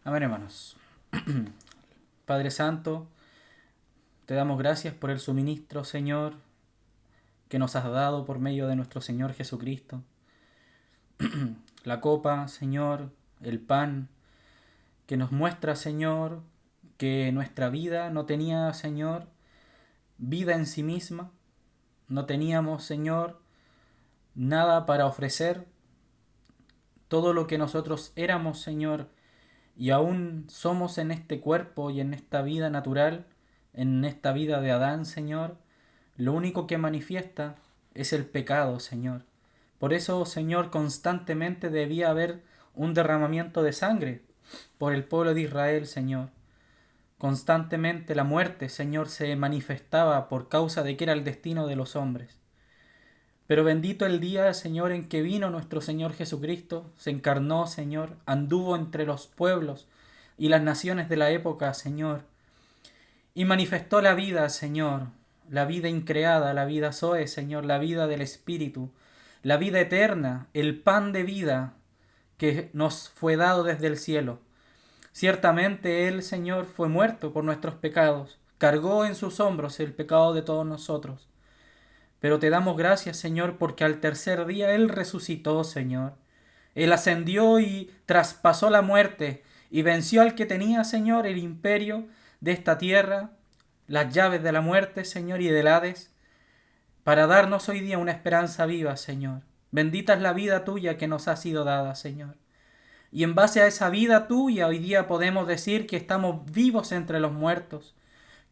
Amén, hermanos. Padre Santo, te damos gracias por el suministro, Señor, que nos has dado por medio de nuestro Señor Jesucristo. La copa, Señor, el pan, que nos muestra, Señor, que nuestra vida no tenía, Señor, vida en sí misma. No teníamos, Señor, nada para ofrecer. Todo lo que nosotros éramos, Señor, y aún somos en este cuerpo y en esta vida natural, en esta vida de Adán, Señor, lo único que manifiesta es el pecado, Señor. Por eso, Señor, constantemente debía haber un derramamiento de sangre por el pueblo de Israel, Señor. Constantemente la muerte, Señor, se manifestaba por causa de que era el destino de los hombres. Pero bendito el día, Señor, en que vino nuestro Señor Jesucristo, se encarnó, Señor, anduvo entre los pueblos y las naciones de la época, Señor, y manifestó la vida, Señor, la vida increada, la vida Zoe, Señor, la vida del Espíritu, la vida eterna, el pan de vida que nos fue dado desde el cielo. Ciertamente Él, Señor, fue muerto por nuestros pecados, cargó en sus hombros el pecado de todos nosotros. Pero te damos gracias, Señor, porque al tercer día Él resucitó, Señor. Él ascendió y traspasó la muerte y venció al que tenía, Señor, el imperio de esta tierra, las llaves de la muerte, Señor, y del Hades, para darnos hoy día una esperanza viva, Señor. Bendita es la vida tuya que nos ha sido dada, Señor. Y en base a esa vida tuya, hoy día podemos decir que estamos vivos entre los muertos,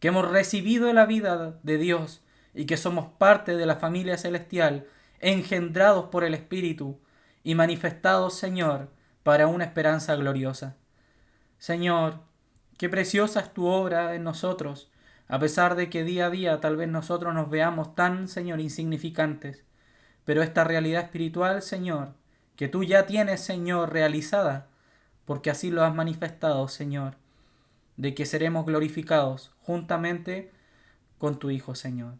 que hemos recibido la vida de Dios y que somos parte de la familia celestial, engendrados por el Espíritu y manifestados, Señor, para una esperanza gloriosa. Señor, qué preciosa es tu obra en nosotros, a pesar de que día a día tal vez nosotros nos veamos tan, Señor, insignificantes. Pero esta realidad espiritual, Señor, que tú ya tienes, Señor, realizada, porque así lo has manifestado, Señor, de que seremos glorificados juntamente con tu Hijo, Señor.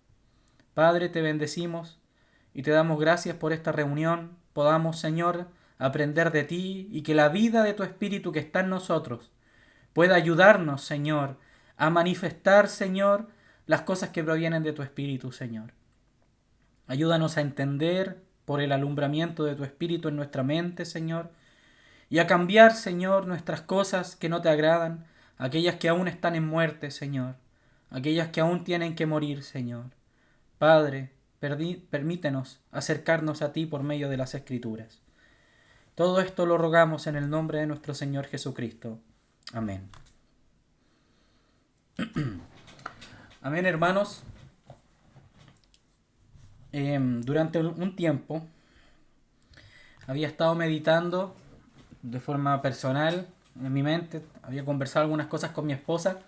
Padre, te bendecimos y te damos gracias por esta reunión. Podamos, Señor, aprender de ti y que la vida de tu Espíritu que está en nosotros pueda ayudarnos, Señor, a manifestar, Señor, las cosas que provienen de tu Espíritu, Señor. Ayúdanos a entender por el alumbramiento de tu Espíritu en nuestra mente, Señor, y a cambiar, Señor, nuestras cosas que no te agradan, aquellas que aún están en muerte, Señor, aquellas que aún tienen que morir, Señor. Padre, permítenos acercarnos a ti por medio de las Escrituras. Todo esto lo rogamos en el nombre de nuestro Señor Jesucristo. Amén. Amén, hermanos. Durante un tiempo había estado meditando de forma personal en mi mente, había conversado algunas cosas con mi esposa,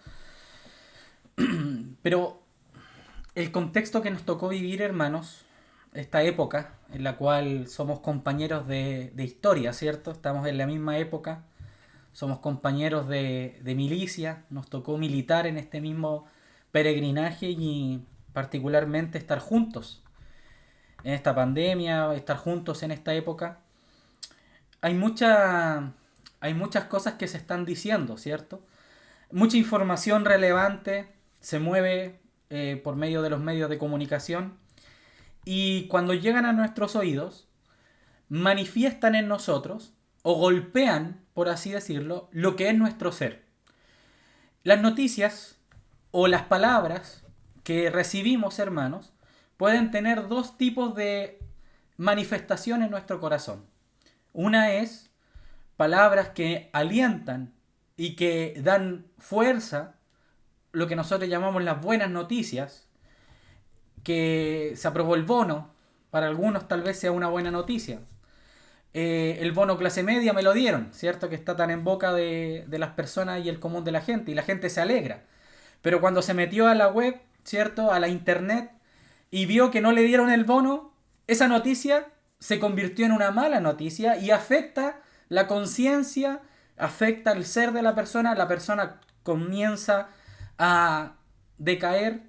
pero el contexto que nos tocó vivir, hermanos, esta época en la cual somos compañeros de historia, ¿cierto? Estamos en la misma época, somos compañeros de milicia, nos tocó militar en este mismo peregrinaje y particularmente estar juntos en esta pandemia, estar juntos en esta época. Hay hay muchas cosas que se están diciendo, ¿cierto? Mucha información relevante se mueve por medio de los medios de comunicación y cuando llegan a nuestros oídos manifiestan en nosotros o golpean, por así decirlo, lo que es nuestro ser. Las noticias o las palabras que recibimos, hermanos, pueden tener dos tipos de manifestación en nuestro corazón. Una es palabras que alientan y que dan fuerza, lo que nosotros llamamos las buenas noticias, que se aprobó el bono, para algunos tal vez sea una buena noticia. El bono clase media me lo dieron, ¿cierto? Que está tan en boca de las personas y el común de la gente, y la gente se alegra. Pero cuando se metió a la web, ¿cierto? A la internet, y vio que no le dieron el bono, esa noticia se convirtió en una mala noticia y afecta la conciencia, afecta el ser de la persona comienza a decaer.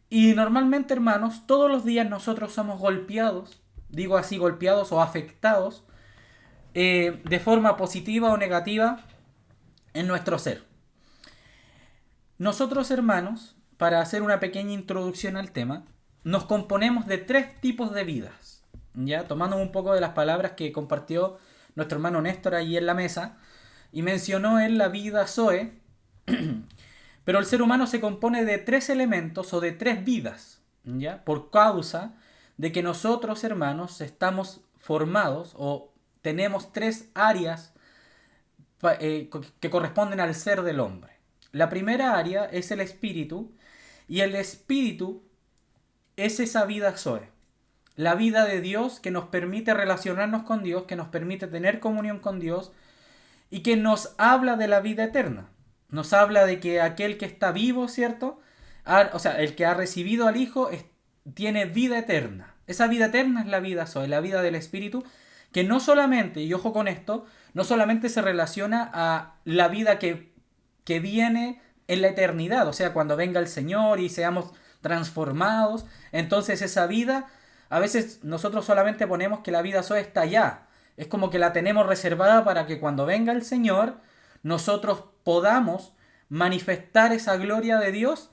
Y normalmente, hermanos, todos los días nosotros somos golpeados, digo así, golpeados o afectados de forma positiva o negativa en nuestro ser. Nosotros, hermanos, para hacer una pequeña introducción al tema, nos componemos de 3 tipos de vidas. ¿Ya? Tomando un poco de las palabras que compartió nuestro hermano Néstor ahí en la mesa, y mencionó él la vida Zoe, pero el ser humano se compone de 3 elementos o de 3 vidas, ¿ya? Por causa de que nosotros, hermanos, estamos formados o tenemos 3 áreas que corresponden al ser del hombre. La primera área es el espíritu, y el espíritu es esa vida Zoe, la vida de Dios que nos permite relacionarnos con Dios, que nos permite tener comunión con Dios y que nos habla de la vida eterna. Nos habla de que aquel que está vivo, ¿cierto? O sea, el que ha recibido al Hijo tiene vida eterna. Esa vida eterna es la vida Zoe, la vida del Espíritu, que no solamente, y ojo con esto, no solamente se relaciona a la vida que viene en la eternidad, o sea, cuando venga el Señor y seamos transformados, entonces esa vida, a veces nosotros solamente ponemos que la vida Zoe está allá, es como que la tenemos reservada para que cuando venga el Señor, nosotros podamos manifestar esa gloria de Dios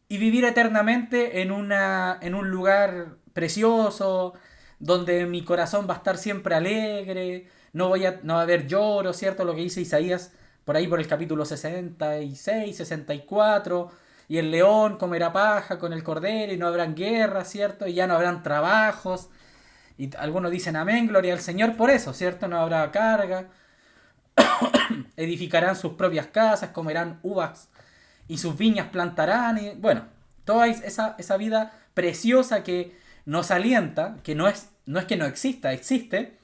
y vivir eternamente en un lugar precioso, donde mi corazón va a estar siempre alegre, no va a haber lloro, ¿cierto? Lo que dice Isaías por ahí por el capítulo 66, 64, y el león comerá paja con el cordero y no habrán guerras, ¿cierto? Y ya no habrán trabajos. Y algunos dicen amén, gloria al Señor por eso, ¿cierto? No habrá carga. Edificarán sus propias casas, comerán uvas y sus viñas plantarán. Y, bueno, toda esa vida preciosa que nos alienta, que no es que no exista, existe,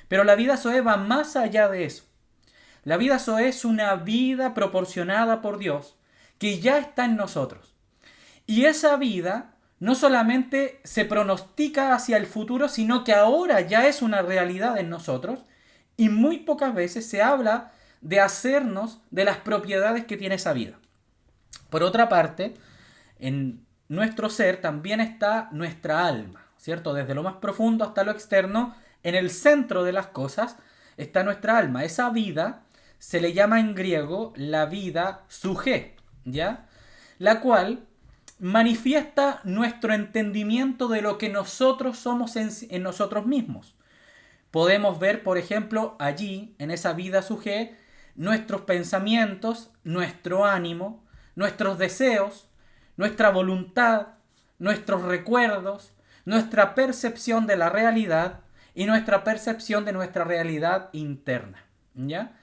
pero la vida Zoe va más allá de eso. La vida Zoe es una vida proporcionada por Dios que ya está en nosotros. Y esa vida no solamente se pronostica hacia el futuro, sino que ahora ya es una realidad en nosotros, y muy pocas veces se habla de hacernos de las propiedades que tiene esa vida. Por otra parte, en nuestro ser también está nuestra alma, ¿cierto? Desde lo más profundo hasta lo externo, en el centro de las cosas está nuestra alma. Esa vida se le llama en griego la vida sujé, ¿ya? La cual manifiesta nuestro entendimiento de lo que nosotros somos en nosotros mismos. Podemos ver, por ejemplo, allí, en esa vida sujé, nuestros pensamientos, nuestro ánimo, nuestros deseos, nuestra voluntad, nuestros recuerdos, nuestra percepción de la realidad y nuestra percepción de nuestra realidad interna, ¿ya?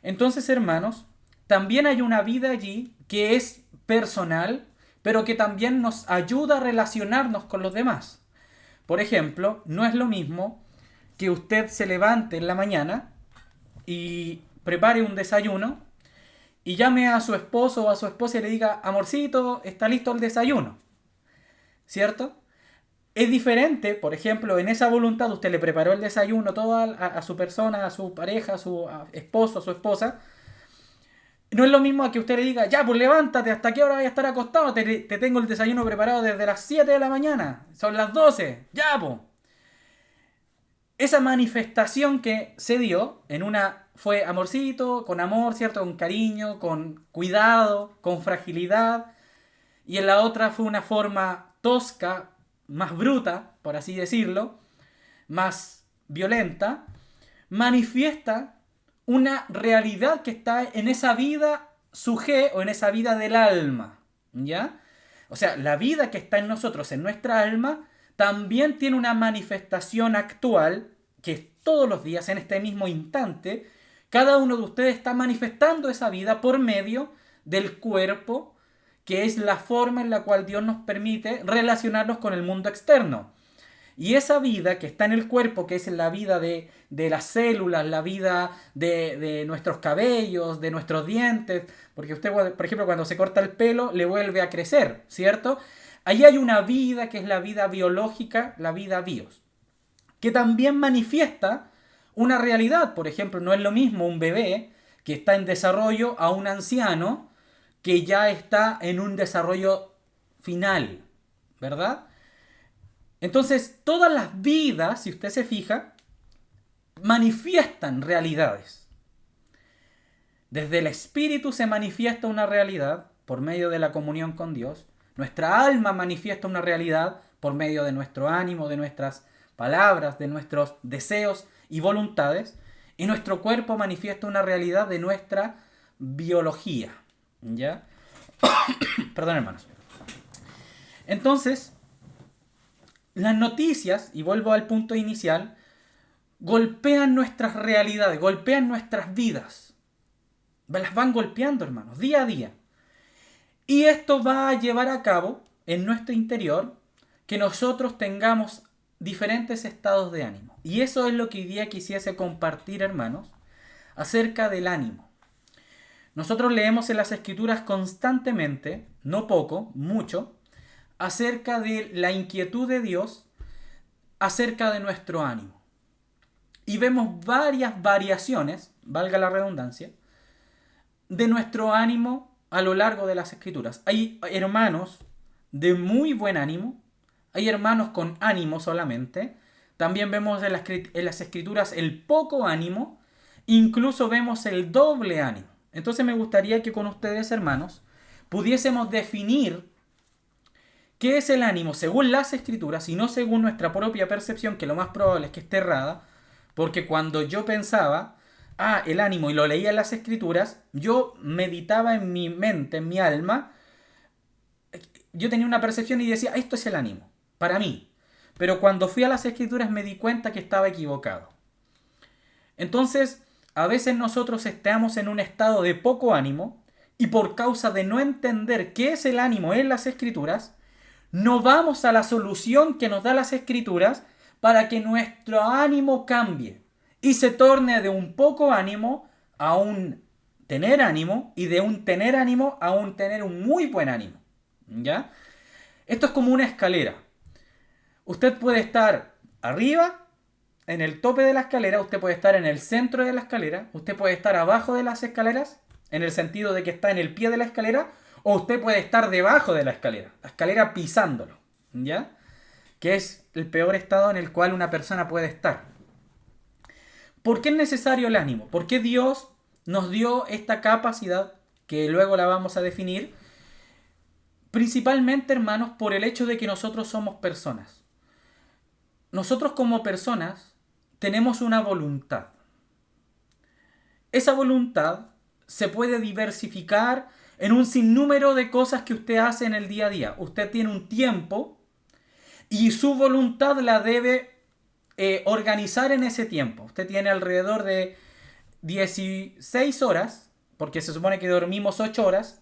Entonces, hermanos, también hay una vida allí que es personal, pero que también nos ayuda a relacionarnos con los demás. Por ejemplo, no es lo mismo que usted se levante en la mañana y prepare un desayuno y llame a su esposo o a su esposa y le diga, amorcito, está listo el desayuno, ¿cierto? Es diferente, por ejemplo, en esa voluntad usted le preparó el desayuno todo a su persona, a su pareja, a su esposo, a su esposa. No es lo mismo a que usted le diga, ya, pues levántate, ¿hasta qué hora voy a estar acostado? Te tengo el desayuno preparado desde las 7 de la mañana, son las 12, ya, pues. Esa manifestación que se dio en una fue amorcito, con amor, ¿cierto? Con cariño, con cuidado, con fragilidad. Y en la otra fue una forma tosca, más bruta, por así decirlo, más violenta. Manifiesta una realidad que está en esa vida sujé o en esa vida del alma, ¿ya? O sea, la vida que está en nosotros, en nuestra alma, también tiene una manifestación actual que es todos los días, en este mismo instante, cada uno de ustedes está manifestando esa vida por medio del cuerpo, que es la forma en la cual Dios nos permite relacionarnos con el mundo externo. Y esa vida que está en el cuerpo, que es la vida de las células, la vida de nuestros cabellos, de nuestros dientes, porque usted, por ejemplo, cuando se corta el pelo, le vuelve a crecer, ¿cierto? Ahí hay una vida que es la vida biológica, la vida bios, que también manifiesta una realidad. Por ejemplo, no es lo mismo un bebé que está en desarrollo a un anciano que ya está en un desarrollo final, ¿verdad? Entonces, todas las vidas, si usted se fija, manifiestan realidades. Desde el espíritu se manifiesta una realidad por medio de la comunión con Dios. Nuestra alma manifiesta una realidad por medio de nuestro ánimo, de nuestras palabras, de nuestros deseos y voluntades. Y nuestro cuerpo manifiesta una realidad de nuestra biología. ¿Ya? Perdón, hermanos. Entonces, las noticias, y vuelvo al punto inicial, golpean nuestras realidades, golpean nuestras vidas. Las van golpeando, hermanos, día a día. Y esto va a llevar a cabo en nuestro interior que nosotros tengamos diferentes estados de ánimo. Y eso es lo que hoy día quisiese compartir, hermanos, acerca del ánimo. Nosotros leemos en las Escrituras constantemente, no poco, mucho, acerca de la inquietud de Dios, acerca de nuestro ánimo. Y vemos varias variaciones, valga la redundancia, de nuestro ánimo a lo largo de las Escrituras. Hay hermanos de muy buen ánimo, hay hermanos con ánimo solamente, también vemos en las Escrituras el poco ánimo, incluso vemos el doble ánimo. Entonces me gustaría que con ustedes, hermanos, pudiésemos definir qué es el ánimo según las Escrituras y no según nuestra propia percepción, que lo más probable es que esté errada, porque cuando yo pensaba, el ánimo, y lo leía en las Escrituras, yo meditaba en mi mente, en mi alma, yo tenía una percepción y decía, esto es el ánimo, para mí. Pero cuando fui a las Escrituras me di cuenta que estaba equivocado. Entonces, a veces nosotros estamos en un estado de poco ánimo y por causa de no entender qué es el ánimo en las Escrituras, no vamos a la solución que nos da las Escrituras para que nuestro ánimo cambie y se torne de un poco ánimo a un tener ánimo y de un tener ánimo a un tener un muy buen ánimo. ¿Ya? Esto es como una escalera. Usted puede estar arriba, en el tope de la escalera, usted puede estar en el centro de la escalera, usted puede estar abajo de las escaleras, en el sentido de que está en el pie de la escalera, o usted puede estar debajo de la escalera pisándolo, ¿ya? Que es el peor estado en el cual una persona puede estar. ¿Por qué es necesario el ánimo? ¿Por qué Dios nos dio esta capacidad, que luego la vamos a definir? Principalmente, hermanos, por el hecho de que nosotros somos personas. Nosotros como personas tenemos una voluntad. Esa voluntad se puede diversificar en un sinnúmero de cosas que usted hace en el día a día. Usted tiene un tiempo y su voluntad la debe organizar en ese tiempo. Usted tiene alrededor de 16 horas, porque se supone que dormimos 8 horas,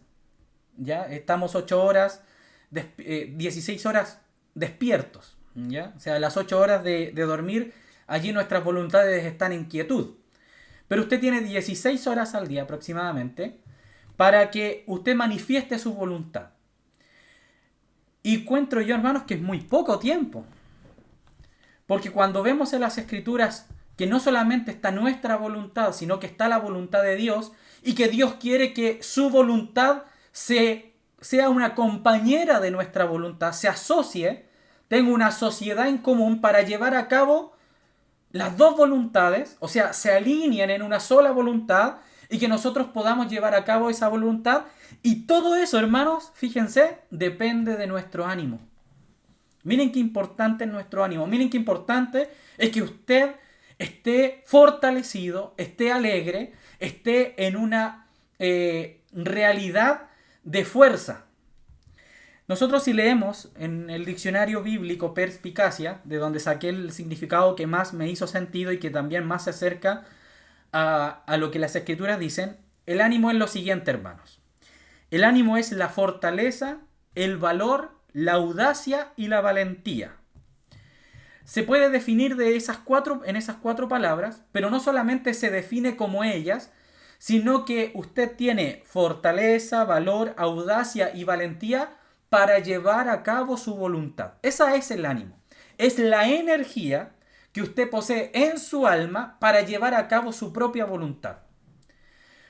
¿ya? Estamos 8 horas, 16 horas despiertos, ¿ya? O sea, las 8 horas de dormir, allí nuestras voluntades están en quietud. Pero usted tiene 16 horas al día aproximadamente para que usted manifieste su voluntad. Y encuentro yo, hermanos, que es muy poco tiempo. Porque cuando vemos en las Escrituras que no solamente está nuestra voluntad, sino que está la voluntad de Dios, y que Dios quiere que su voluntad sea una compañera de nuestra voluntad, se asocie, tenga una sociedad en común para llevar a cabo las dos voluntades, o sea, se alineen en una sola voluntad y que nosotros podamos llevar a cabo esa voluntad. Y todo eso, hermanos, fíjense, depende de nuestro ánimo. Miren qué importante es nuestro ánimo. Miren qué importante es que usted esté fortalecido, esté alegre, esté en una realidad de fuerza. Nosotros si leemos en el diccionario bíblico Perspicacia, de donde saqué el significado que más me hizo sentido y que también más se acerca a lo que las Escrituras dicen, el ánimo es lo siguiente, hermanos. El ánimo es la fortaleza, el valor, la audacia y la valentía. Se puede definir en esas cuatro palabras, pero no solamente se define como ellas, sino que usted tiene fortaleza, valor, audacia y valentía para llevar a cabo su voluntad. Esa es el ánimo. Es la energía que usted posee en su alma para llevar a cabo su propia voluntad.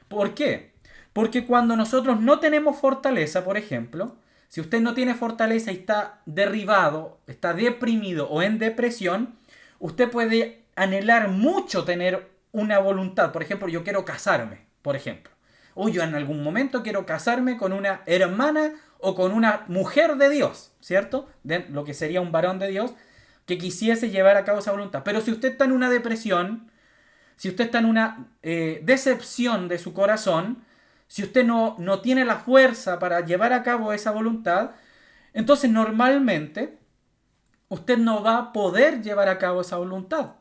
¿Por qué? Porque cuando nosotros no tenemos fortaleza, por ejemplo, si usted no tiene fortaleza y está derribado, está deprimido o en depresión, usted puede anhelar mucho tener una voluntad. Por ejemplo, yo quiero casarme, por ejemplo. o yo en algún momento quiero casarme con una hermana o con una mujer de Dios, ¿cierto? De lo que sería un varón de Dios que quisiese llevar a cabo esa voluntad. Pero si usted está en una depresión, si usted está en una decepción de su corazón, si usted no tiene la fuerza para llevar a cabo esa voluntad, entonces normalmente usted no va a poder llevar a cabo esa voluntad.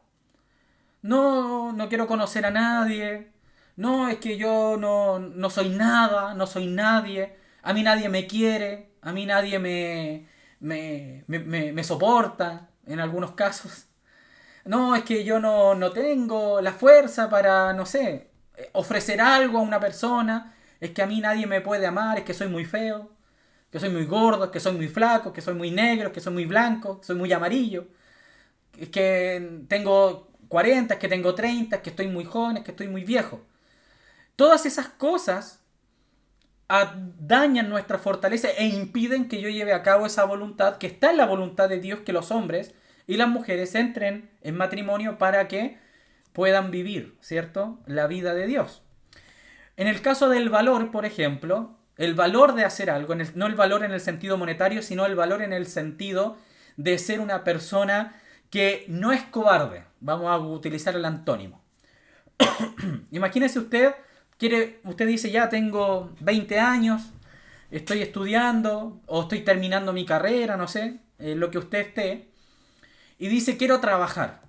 No quiero conocer a nadie. No, es que yo no soy nada, no soy nadie. A mí nadie me quiere, a mí nadie me soporta en algunos casos. No, es que yo no tengo la fuerza para, no sé, ofrecer algo a una persona. Es que a mí nadie me puede amar, es que soy muy feo, que soy muy gordo, que soy muy flaco, que soy muy negro, que soy muy blanco, que soy muy amarillo. Es que tengo 40, es que tengo 30, es que estoy muy joven, es que estoy muy viejo. Todas esas cosas dañan nuestra fortaleza e impiden que yo lleve a cabo esa voluntad que está en la voluntad de Dios, que los hombres y las mujeres entren en matrimonio para que puedan vivir, ¿cierto?, la vida de Dios. En el caso del valor, por ejemplo, el valor de hacer algo, no el valor en el sentido monetario, sino el valor en el sentido de ser una persona que no es cobarde. Vamos a utilizar el antónimo. Imagínese usted dice, ya tengo 20 años, estoy estudiando o estoy terminando mi carrera, no sé, lo que usted esté, y dice, quiero trabajar.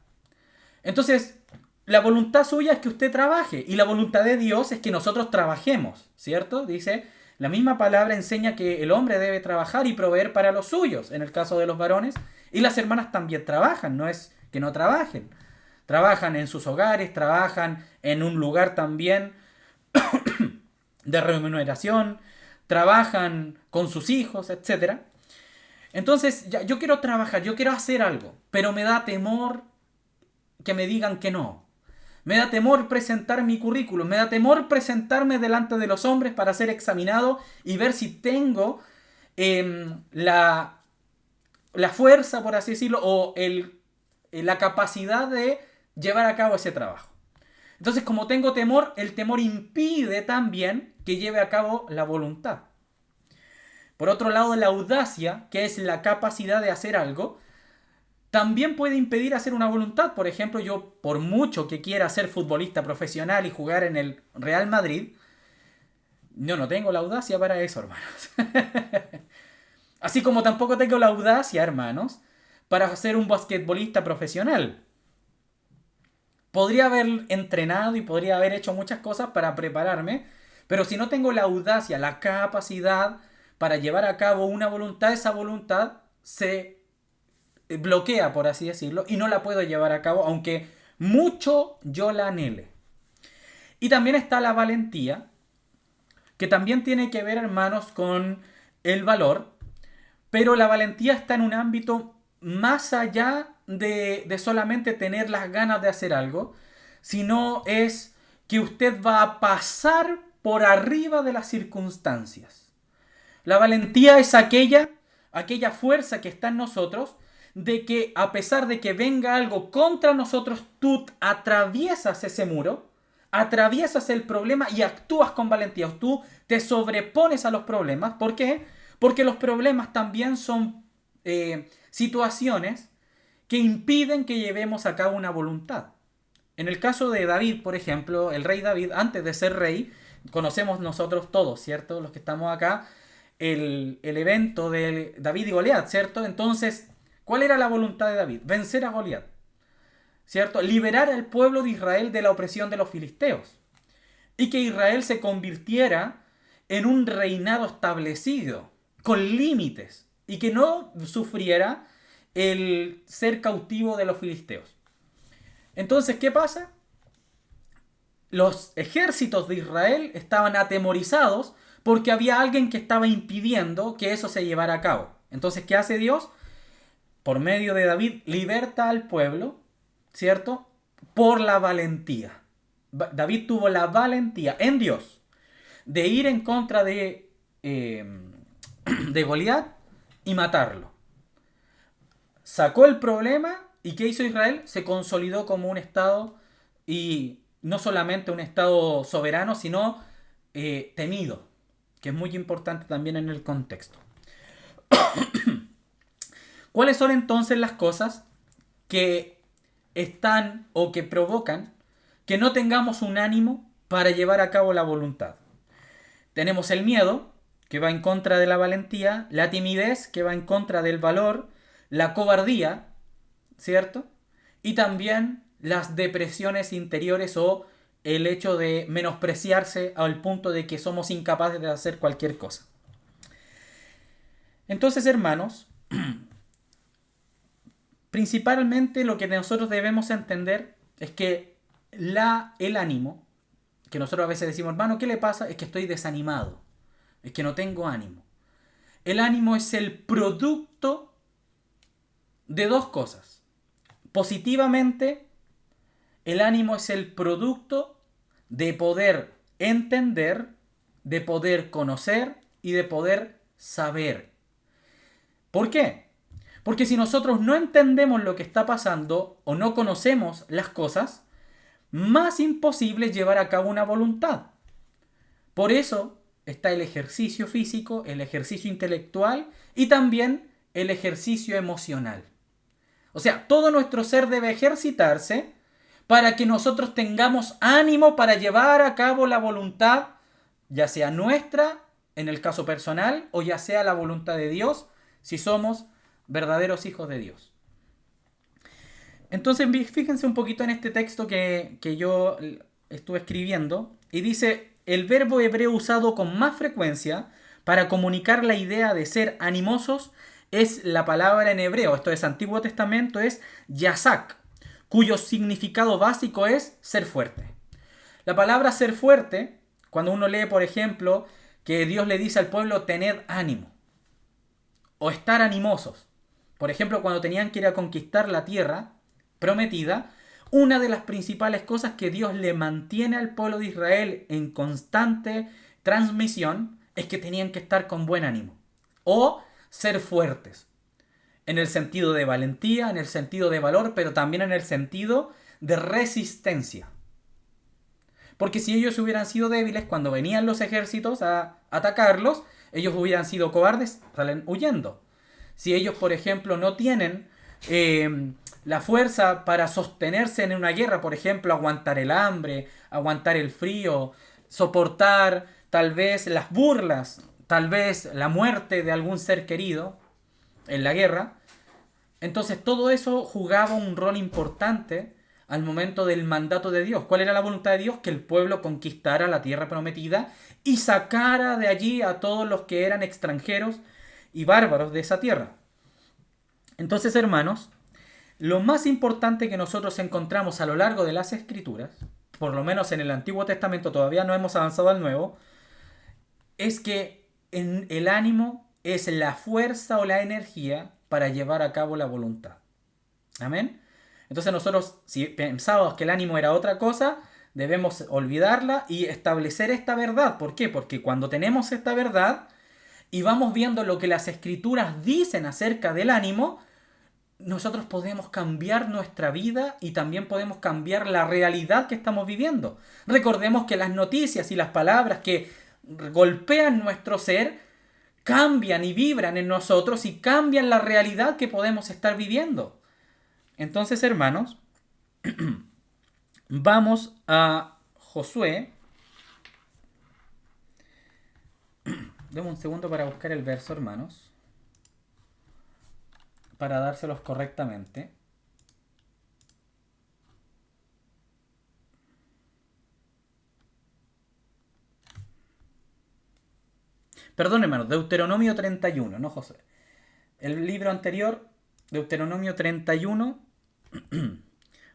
Entonces, la voluntad suya es que usted trabaje y la voluntad de Dios es que nosotros trabajemos, ¿cierto? Dice, la misma palabra enseña que el hombre debe trabajar y proveer para los suyos, en el caso de los varones, y las hermanas también trabajan, no es que no trabajen. Trabajan en sus hogares, trabajan en un lugar también de remuneración, trabajan con sus hijos, etc. Entonces, yo quiero trabajar, yo quiero hacer algo, pero me da temor que me digan que no. Me da temor presentar mi currículum, me da temor presentarme delante de los hombres para ser examinado y ver si tengo la fuerza, por así decirlo, o la capacidad de llevar a cabo ese trabajo. Entonces, como tengo temor, el temor impide también que lleve a cabo la voluntad. Por otro lado, la audacia, que es la capacidad de hacer algo, también puede impedir hacer una voluntad. Por ejemplo, yo, por mucho que quiera ser futbolista profesional y jugar en el Real Madrid, yo no tengo la audacia para eso, hermanos. Así como tampoco tengo la audacia, hermanos, para ser un basquetbolista profesional. Podría haber entrenado y podría haber hecho muchas cosas para prepararme, pero si no tengo la audacia, la capacidad para llevar a cabo una voluntad, esa voluntad se bloquea, por así decirlo, y no la puedo llevar a cabo, aunque mucho yo la anhele. Y también está la valentía, que también tiene que ver, hermanos, con el valor, pero la valentía está en un ámbito más allá de solamente tener las ganas de hacer algo, sino es que usted va a pasar por arriba de las circunstancias. La valentía es aquella fuerza que está en nosotros, de que a pesar de que venga algo contra nosotros, tú atraviesas ese muro, atraviesas el problema y actúas con valentía. Tú te sobrepones a los problemas. ¿Por qué? Porque los problemas también son situaciones que impiden que llevemos a cabo una voluntad. En el caso de David, por ejemplo, el rey David, antes de ser rey, conocemos nosotros todos, ¿cierto? Los que estamos acá, el evento de David y Goliat, ¿cierto? Entonces, ¿cuál era la voluntad de David? Vencer a Goliat, ¿cierto? Liberar al pueblo de Israel de la opresión de los filisteos. Y que Israel se convirtiera en un reinado establecido, con límites, y que no sufriera el ser cautivo de los filisteos. Entonces, ¿qué pasa? Los ejércitos de Israel estaban atemorizados porque había alguien que estaba impidiendo que eso se llevara a cabo. Entonces, ¿qué hace Dios? Por medio de David, liberta al pueblo, ¿cierto? Por la valentía. David tuvo la valentía en Dios de ir en contra de Goliat y matarlo. Sacó el problema y ¿qué hizo Israel? Se consolidó como un estado, y no solamente un estado soberano, sino temido, que es muy importante también en el contexto. ¿Cuáles son entonces las cosas que están o que provocan que no tengamos un ánimo para llevar a cabo la voluntad? Tenemos el miedo, que va en contra de la valentía, la timidez, que va en contra del valor, la cobardía, ¿cierto? Y también las depresiones interiores o el hecho de menospreciarse al punto de que somos incapaces de hacer cualquier cosa. Entonces, hermanos, principalmente lo que nosotros debemos entender es que el ánimo, que nosotros a veces decimos, hermano, ¿qué le pasa? Es que estoy desanimado, es que no tengo ánimo. El ánimo es el producto de dos cosas. Positivamente, el ánimo es el producto de poder entender, de poder conocer y de poder saber. ¿Por qué? Porque si nosotros no entendemos lo que está pasando o no conocemos las cosas, más imposible es llevar a cabo una voluntad. Por eso está el ejercicio físico, el ejercicio intelectual y también el ejercicio emocional. O sea, todo nuestro ser debe ejercitarse para que nosotros tengamos ánimo para llevar a cabo la voluntad, ya sea nuestra, en el caso personal, o ya sea la voluntad de Dios, si somos verdaderos hijos de Dios. Entonces, fíjense un poquito en este texto que yo estuve escribiendo, y dice, el verbo hebreo usado con más frecuencia para comunicar la idea de ser animosos es la palabra en hebreo, esto es Antiguo Testamento, es yazak, cuyo significado básico es ser fuerte. La palabra ser fuerte, cuando uno lee, por ejemplo, que Dios le dice al pueblo, tened ánimo, o estar animosos. Por ejemplo, cuando tenían que ir a conquistar la tierra prometida, una de las principales cosas que Dios le mantiene al pueblo de Israel en constante transmisión es que tenían que estar con buen ánimo o ser fuertes, en el sentido de valentía, en el sentido de valor, pero también en el sentido de resistencia. Porque si ellos hubieran sido débiles cuando venían los ejércitos a atacarlos, ellos hubieran sido cobardes, salen huyendo. Si ellos, por ejemplo, no tienen la fuerza para sostenerse en una guerra, por ejemplo, aguantar el hambre, aguantar el frío, soportar tal vez las burlas, tal vez la muerte de algún ser querido en la guerra, entonces todo eso jugaba un rol importante al momento del mandato de Dios. ¿Cuál era la voluntad de Dios? Que el pueblo conquistara la tierra prometida y sacara de allí a todos los que eran extranjeros y bárbaros de esa tierra. Entonces, hermanos, lo más importante que nosotros encontramos a lo largo de las Escrituras, por lo menos en el Antiguo Testamento, todavía no hemos avanzado al Nuevo, es que el ánimo es la fuerza o la energía para llevar a cabo la voluntad. Amén. Entonces nosotros, si pensábamos que el ánimo era otra cosa, debemos olvidarla y establecer esta verdad. ¿Por qué? Porque cuando tenemos esta verdad y vamos viendo lo que las Escrituras dicen acerca del ánimo, nosotros podemos cambiar nuestra vida y también podemos cambiar la realidad que estamos viviendo. Recordemos que las noticias y las palabras que golpean nuestro ser cambian y vibran en nosotros y cambian la realidad que podemos estar viviendo. Entonces, hermanos, vamos a Josué. Deme un segundo para buscar el verso, hermanos, para dárselos correctamente. Perdón, hermanos, Deuteronomio 31, no Josué. El libro anterior, Deuteronomio 31,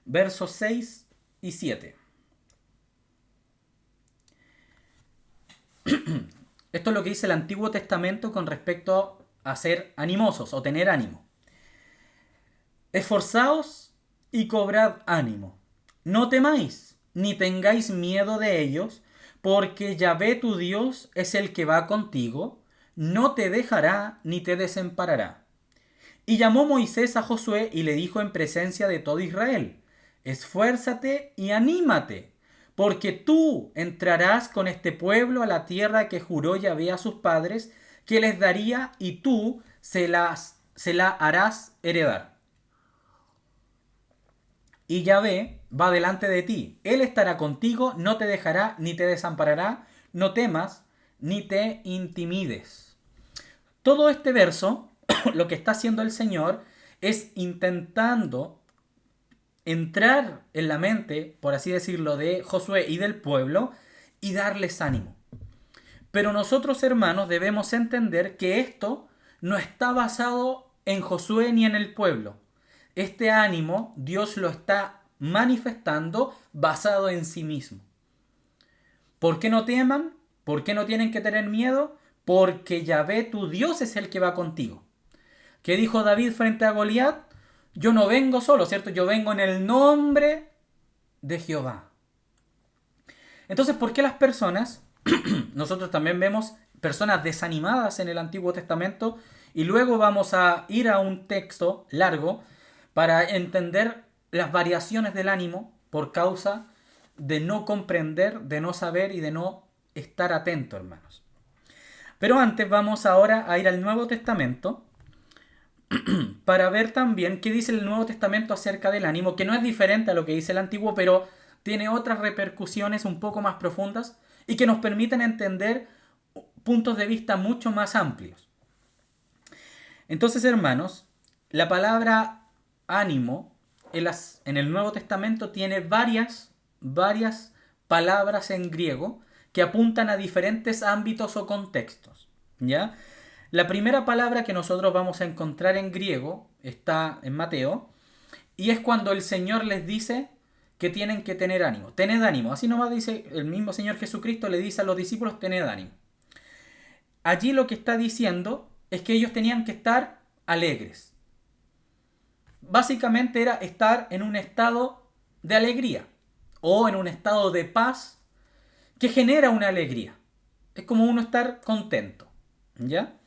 versos 6 y 7. Esto es lo que dice el Antiguo Testamento con respecto a ser animosos o tener ánimo. Esforzaos y cobrad ánimo. No temáis, ni tengáis miedo de ellos, porque Yahvé tu Dios es el que va contigo, no te dejará ni te desamparará. Y llamó Moisés a Josué y le dijo en presencia de todo Israel, esfuérzate y anímate, porque tú entrarás con este pueblo a la tierra que juró Yahvé a sus padres, que les daría, y tú se la harás heredar. Y Yahvé va delante de ti. Él estará contigo, no te dejará ni te desamparará. No temas ni te intimides. Todo este verso, lo que está haciendo el Señor es intentando entrar en la mente, por así decirlo, de Josué y del pueblo y darles ánimo. Pero nosotros, hermanos, debemos entender que esto no está basado en Josué ni en el pueblo. Este ánimo Dios lo está manifestando basado en sí mismo. ¿Por qué no teman? ¿Por qué no tienen que tener miedo? Porque Yahvé, tu Dios, es el que va contigo. ¿Qué dijo David frente a Goliat? Yo no vengo solo, ¿cierto? Yo vengo en el nombre de Jehová. Entonces, ¿por qué las personas, nosotros también vemos personas desanimadas en el Antiguo Testamento, y luego vamos a ir a un texto largo para entender las variaciones del ánimo por causa de no comprender, de no saber y de no estar atento, hermanos? Pero antes vamos ahora a ir al Nuevo Testamento para ver también qué dice el Nuevo Testamento acerca del ánimo, que no es diferente a lo que dice el Antiguo, pero tiene otras repercusiones un poco más profundas y que nos permiten entender puntos de vista mucho más amplios. Entonces, hermanos, la palabra ánimo en el Nuevo Testamento tiene varias palabras en griego que apuntan a diferentes ámbitos o contextos, ¿ya? La primera palabra que nosotros vamos a encontrar en griego está en Mateo, y es cuando el Señor les dice que tienen que tener ánimo. Tened ánimo. Así nomás dice el mismo Señor Jesucristo, le dice a los discípulos, tened ánimo. Allí lo que está diciendo es que ellos tenían que estar alegres. Básicamente era estar en un estado de alegría o en un estado de paz que genera una alegría. Es como uno estar contento, ¿ya?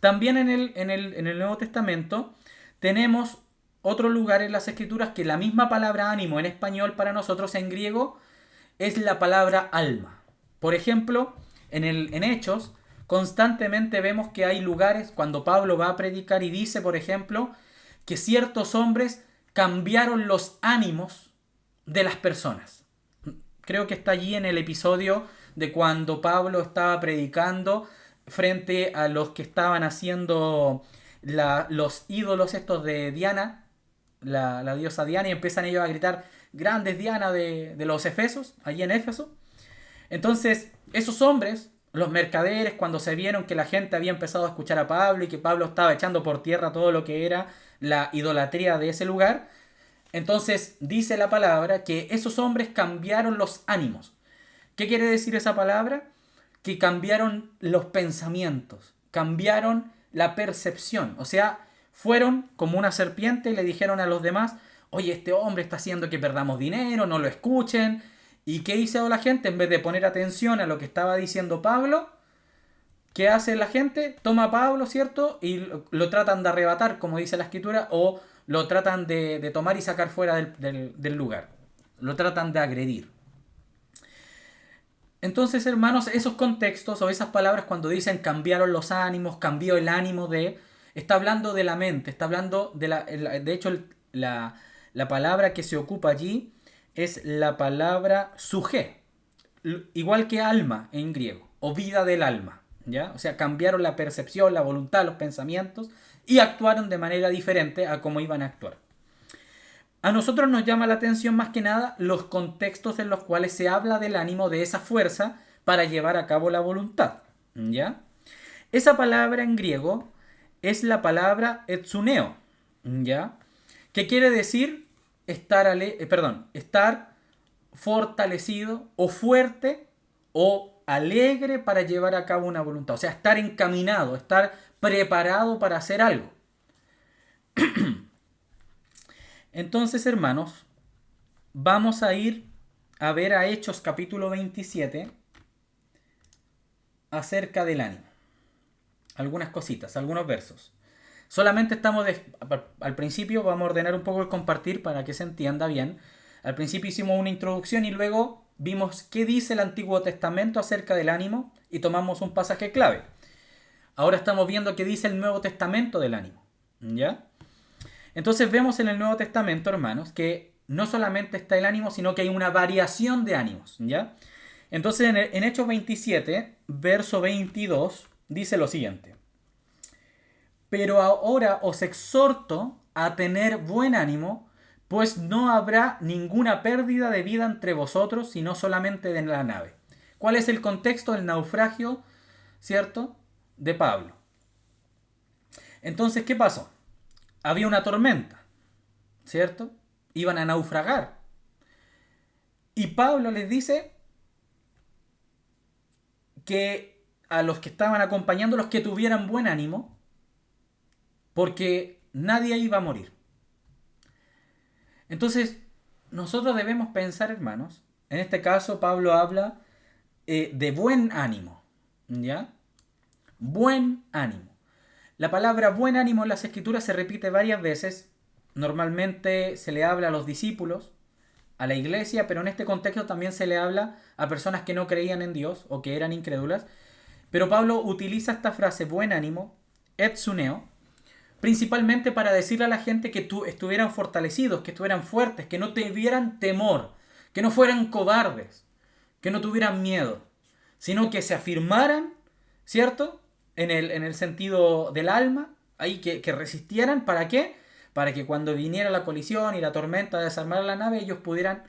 También en el Nuevo Testamento tenemos otro lugar en las Escrituras que la misma palabra ánimo en español para nosotros en griego es la palabra alma. Por ejemplo, en Hechos constantemente vemos que hay lugares cuando Pablo va a predicar y dice, por ejemplo, que ciertos hombres cambiaron los ánimos de las personas. Creo que está allí en el episodio de cuando Pablo estaba predicando frente a los que estaban haciendo los ídolos estos de Diana, la diosa Diana, y empiezan ellos a gritar, grandes Diana de los Efesos, allí en Éfeso. Entonces, esos hombres, los mercaderes, cuando se vieron que la gente había empezado a escuchar a Pablo y que Pablo estaba echando por tierra todo lo que era la idolatría de ese lugar, entonces dice la palabra que esos hombres cambiaron los ánimos. ¿Qué quiere decir esa palabra? Que cambiaron los pensamientos, cambiaron la percepción. O sea, fueron como una serpiente y le dijeron a los demás, oye, este hombre está haciendo que perdamos dinero, no lo escuchen. ¿Y qué hizo la gente? En vez de poner atención a lo que estaba diciendo Pablo, ¿qué hace la gente? Toma a Pablo, ¿cierto? Y lo tratan de arrebatar, como dice la Escritura, o lo tratan de tomar y sacar fuera del lugar. Lo tratan de agredir. Entonces, hermanos, esos contextos o esas palabras cuando dicen cambiaron los ánimos, cambió el ánimo de... Está hablando de la mente, está hablando de de hecho, la palabra que se ocupa allí es la palabra suje, igual que alma en griego, o vida del alma, ¿ya? O sea, cambiaron la percepción, la voluntad, los pensamientos y actuaron de manera diferente a cómo iban a actuar. A nosotros nos llama la atención más que nada los contextos en los cuales se habla del ánimo, de esa fuerza para llevar a cabo la voluntad, ¿ya? Esa palabra en griego es la palabra etsuneo, ¿ya? ¿Qué quiere decir? Estar fortalecido o fuerte o alegre para llevar a cabo una voluntad. O sea, estar encaminado, estar preparado para hacer algo. Entonces, hermanos, vamos a ir a ver a Hechos capítulo 27 acerca del ánimo. Algunas cositas, algunos versos. Solamente al principio vamos a ordenar un poco el compartir para que se entienda bien. Al principio hicimos una introducción y luego vimos qué dice el Antiguo Testamento acerca del ánimo y tomamos un pasaje clave. Ahora estamos viendo qué dice el Nuevo Testamento del ánimo, ¿ya? Entonces vemos en el Nuevo Testamento, hermanos, que no solamente está el ánimo, sino que hay una variación de ánimos, ¿ya? Entonces en Hechos 27, verso 22, dice lo siguiente. Pero ahora os exhorto a tener buen ánimo, pues no habrá ninguna pérdida de vida entre vosotros, sino solamente de la nave. ¿Cuál es el contexto del naufragio, cierto, de Pablo? Entonces, ¿qué pasó? Había una tormenta, ¿cierto? Iban a naufragar. Y Pablo les dice que a los que estaban acompañándolos que tuvieran buen ánimo, porque nadie iba a morir. Entonces, nosotros debemos pensar, hermanos, en este caso Pablo habla de buen ánimo, ¿ya? Buen ánimo. La palabra buen ánimo en las Escrituras se repite varias veces. Normalmente se le habla a los discípulos, a la iglesia, pero en este contexto también se le habla a personas que no creían en Dios o que eran incrédulas. Pero Pablo utiliza esta frase buen ánimo, etsuneo, principalmente para decirle a la gente que estuvieran fortalecidos, que estuvieran fuertes, que no tuvieran temor, que no fueran cobardes, que no tuvieran miedo, sino que se afirmaran, ¿cierto? En el sentido del alma, ahí que resistieran. ¿Para qué? Para que cuando viniera la colisión y la tormenta a desarmar la nave, ellos pudieran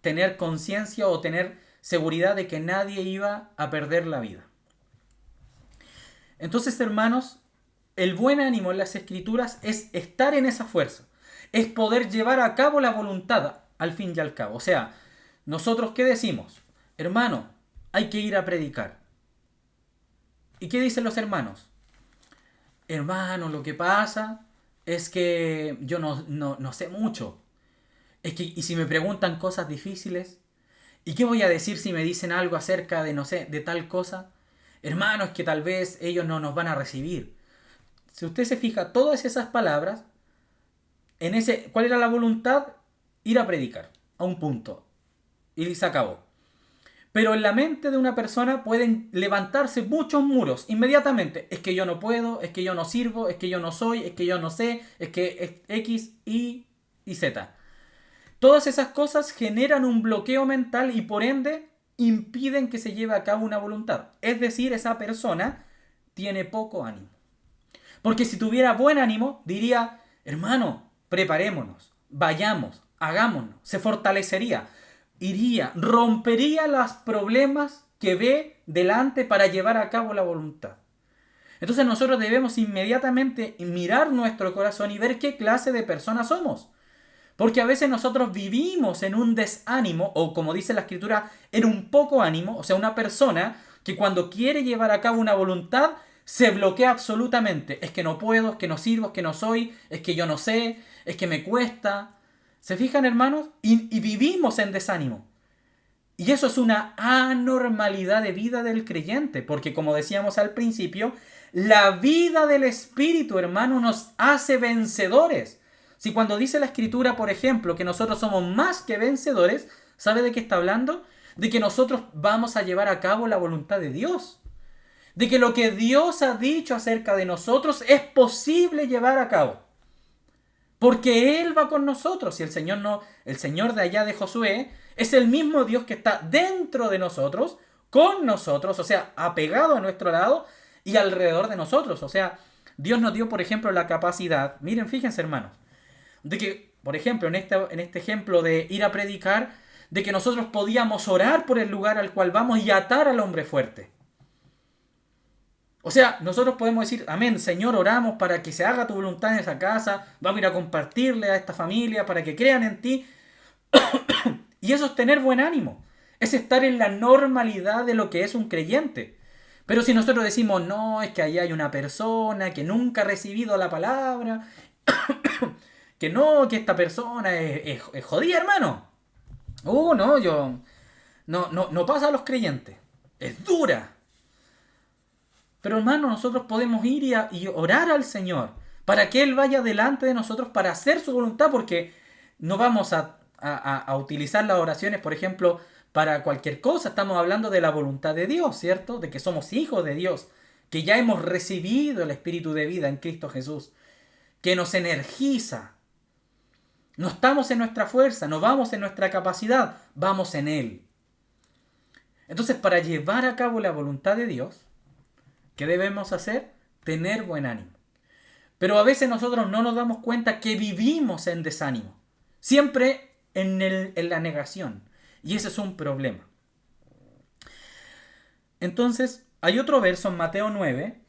tener conciencia o tener seguridad de que nadie iba a perder la vida. Entonces, hermanos, el buen ánimo en las Escrituras es estar en esa fuerza, es poder llevar a cabo la voluntad al fin y al cabo. O sea, nosotros ¿qué decimos? Hermano, hay que ir a predicar. ¿Y qué dicen los hermanos? Hermano, lo que pasa es que yo no sé mucho. Es que, y si me preguntan cosas difíciles, ¿y qué voy a decir si me dicen algo acerca de, no sé, de tal cosa? Hermano, es que tal vez ellos no nos van a recibir. Si usted se fija, todas esas palabras, ¿cuál era la voluntad? Ir a predicar, a un punto. Y se acabó. Pero en la mente de una persona pueden levantarse muchos muros inmediatamente. Es que yo no puedo, es que yo no sirvo, es que yo no soy, es que yo no sé, es que es X, Y y Z. Todas esas cosas generan un bloqueo mental y por ende impiden que se lleve a cabo una voluntad. Es decir, esa persona tiene poco ánimo. Porque si tuviera buen ánimo, diría, hermano, preparémonos, vayamos, hagámonos, se fortalecería, iría, rompería los problemas que ve delante para llevar a cabo la voluntad. Entonces nosotros debemos inmediatamente mirar nuestro corazón y ver qué clase de personas somos. Porque a veces nosotros vivimos en un desánimo, o como dice la Escritura, en un poco ánimo, o sea, una persona que cuando quiere llevar a cabo una voluntad, se bloquea absolutamente. Es que no puedo, es que no sirvo, es que no soy, es que yo no sé, es que me cuesta. ¿Se fijan, hermanos? Y vivimos en desánimo. Y eso es una anormalidad de vida del creyente, porque como decíamos al principio, la vida del Espíritu, hermano, nos hace vencedores. Si cuando dice la Escritura, por ejemplo, que nosotros somos más que vencedores, ¿sabe de qué está hablando? De que nosotros vamos a llevar a cabo la voluntad de Dios. De que lo que Dios ha dicho acerca de nosotros es posible llevar a cabo. Porque Él va con nosotros. Y el Señor de allá de Josué es el mismo Dios que está dentro de nosotros, con nosotros, o sea, apegado a nuestro lado y alrededor de nosotros. O sea, Dios nos dio, por ejemplo, la capacidad, miren, fíjense, hermanos, de que, por ejemplo, en este ejemplo de ir a predicar, de que nosotros podíamos orar por el lugar al cual vamos y atar al hombre fuerte. O sea, nosotros podemos decir, amén, Señor, oramos para que se haga tu voluntad en esa casa, vamos a ir a compartirle a esta familia para que crean en ti. Y eso es tener buen ánimo, es estar en la normalidad de lo que es un creyente. Pero si nosotros decimos, no, es que ahí hay una persona que nunca ha recibido la palabra, que no, que esta persona es jodida, hermano. No, no pasa a los creyentes, es dura. Pero hermano, nosotros podemos ir y orar al Señor para que Él vaya delante de nosotros para hacer su voluntad, porque no vamos a utilizar las oraciones, por ejemplo, para cualquier cosa. Estamos hablando de la voluntad de Dios, ¿cierto? De que somos hijos de Dios, que ya hemos recibido el Espíritu de vida en Cristo Jesús, que nos energiza. No estamos en nuestra fuerza, no vamos en nuestra capacidad, vamos en Él. Entonces, para llevar a cabo la voluntad de Dios, ¿qué debemos hacer? Tener buen ánimo. Pero a veces nosotros no nos damos cuenta que vivimos en desánimo. Siempre en la negación. Y ese es un problema. Entonces, hay otro verso en Mateo 9.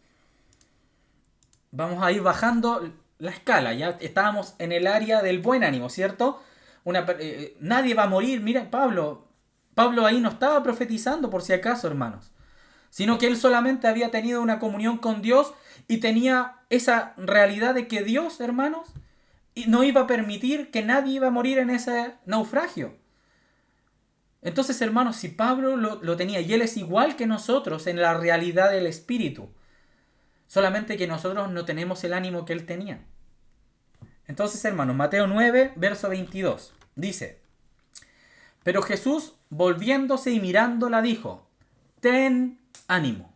Vamos a ir bajando la escala. Ya estábamos en el área del buen ánimo, ¿cierto? Nadie va a morir. Mira, Pablo ahí no estaba profetizando por si acaso, hermanos. Sino que él solamente había tenido una comunión con Dios y tenía esa realidad de que Dios, hermanos, no iba a permitir que nadie iba a morir en ese naufragio. Entonces, hermanos, si Pablo lo tenía y él es igual que nosotros en la realidad del Espíritu, solamente que nosotros no tenemos el ánimo que él tenía. Entonces, hermanos, Mateo 9, verso 22, dice: pero Jesús, volviéndose y mirándola, dijo: ten ánimo,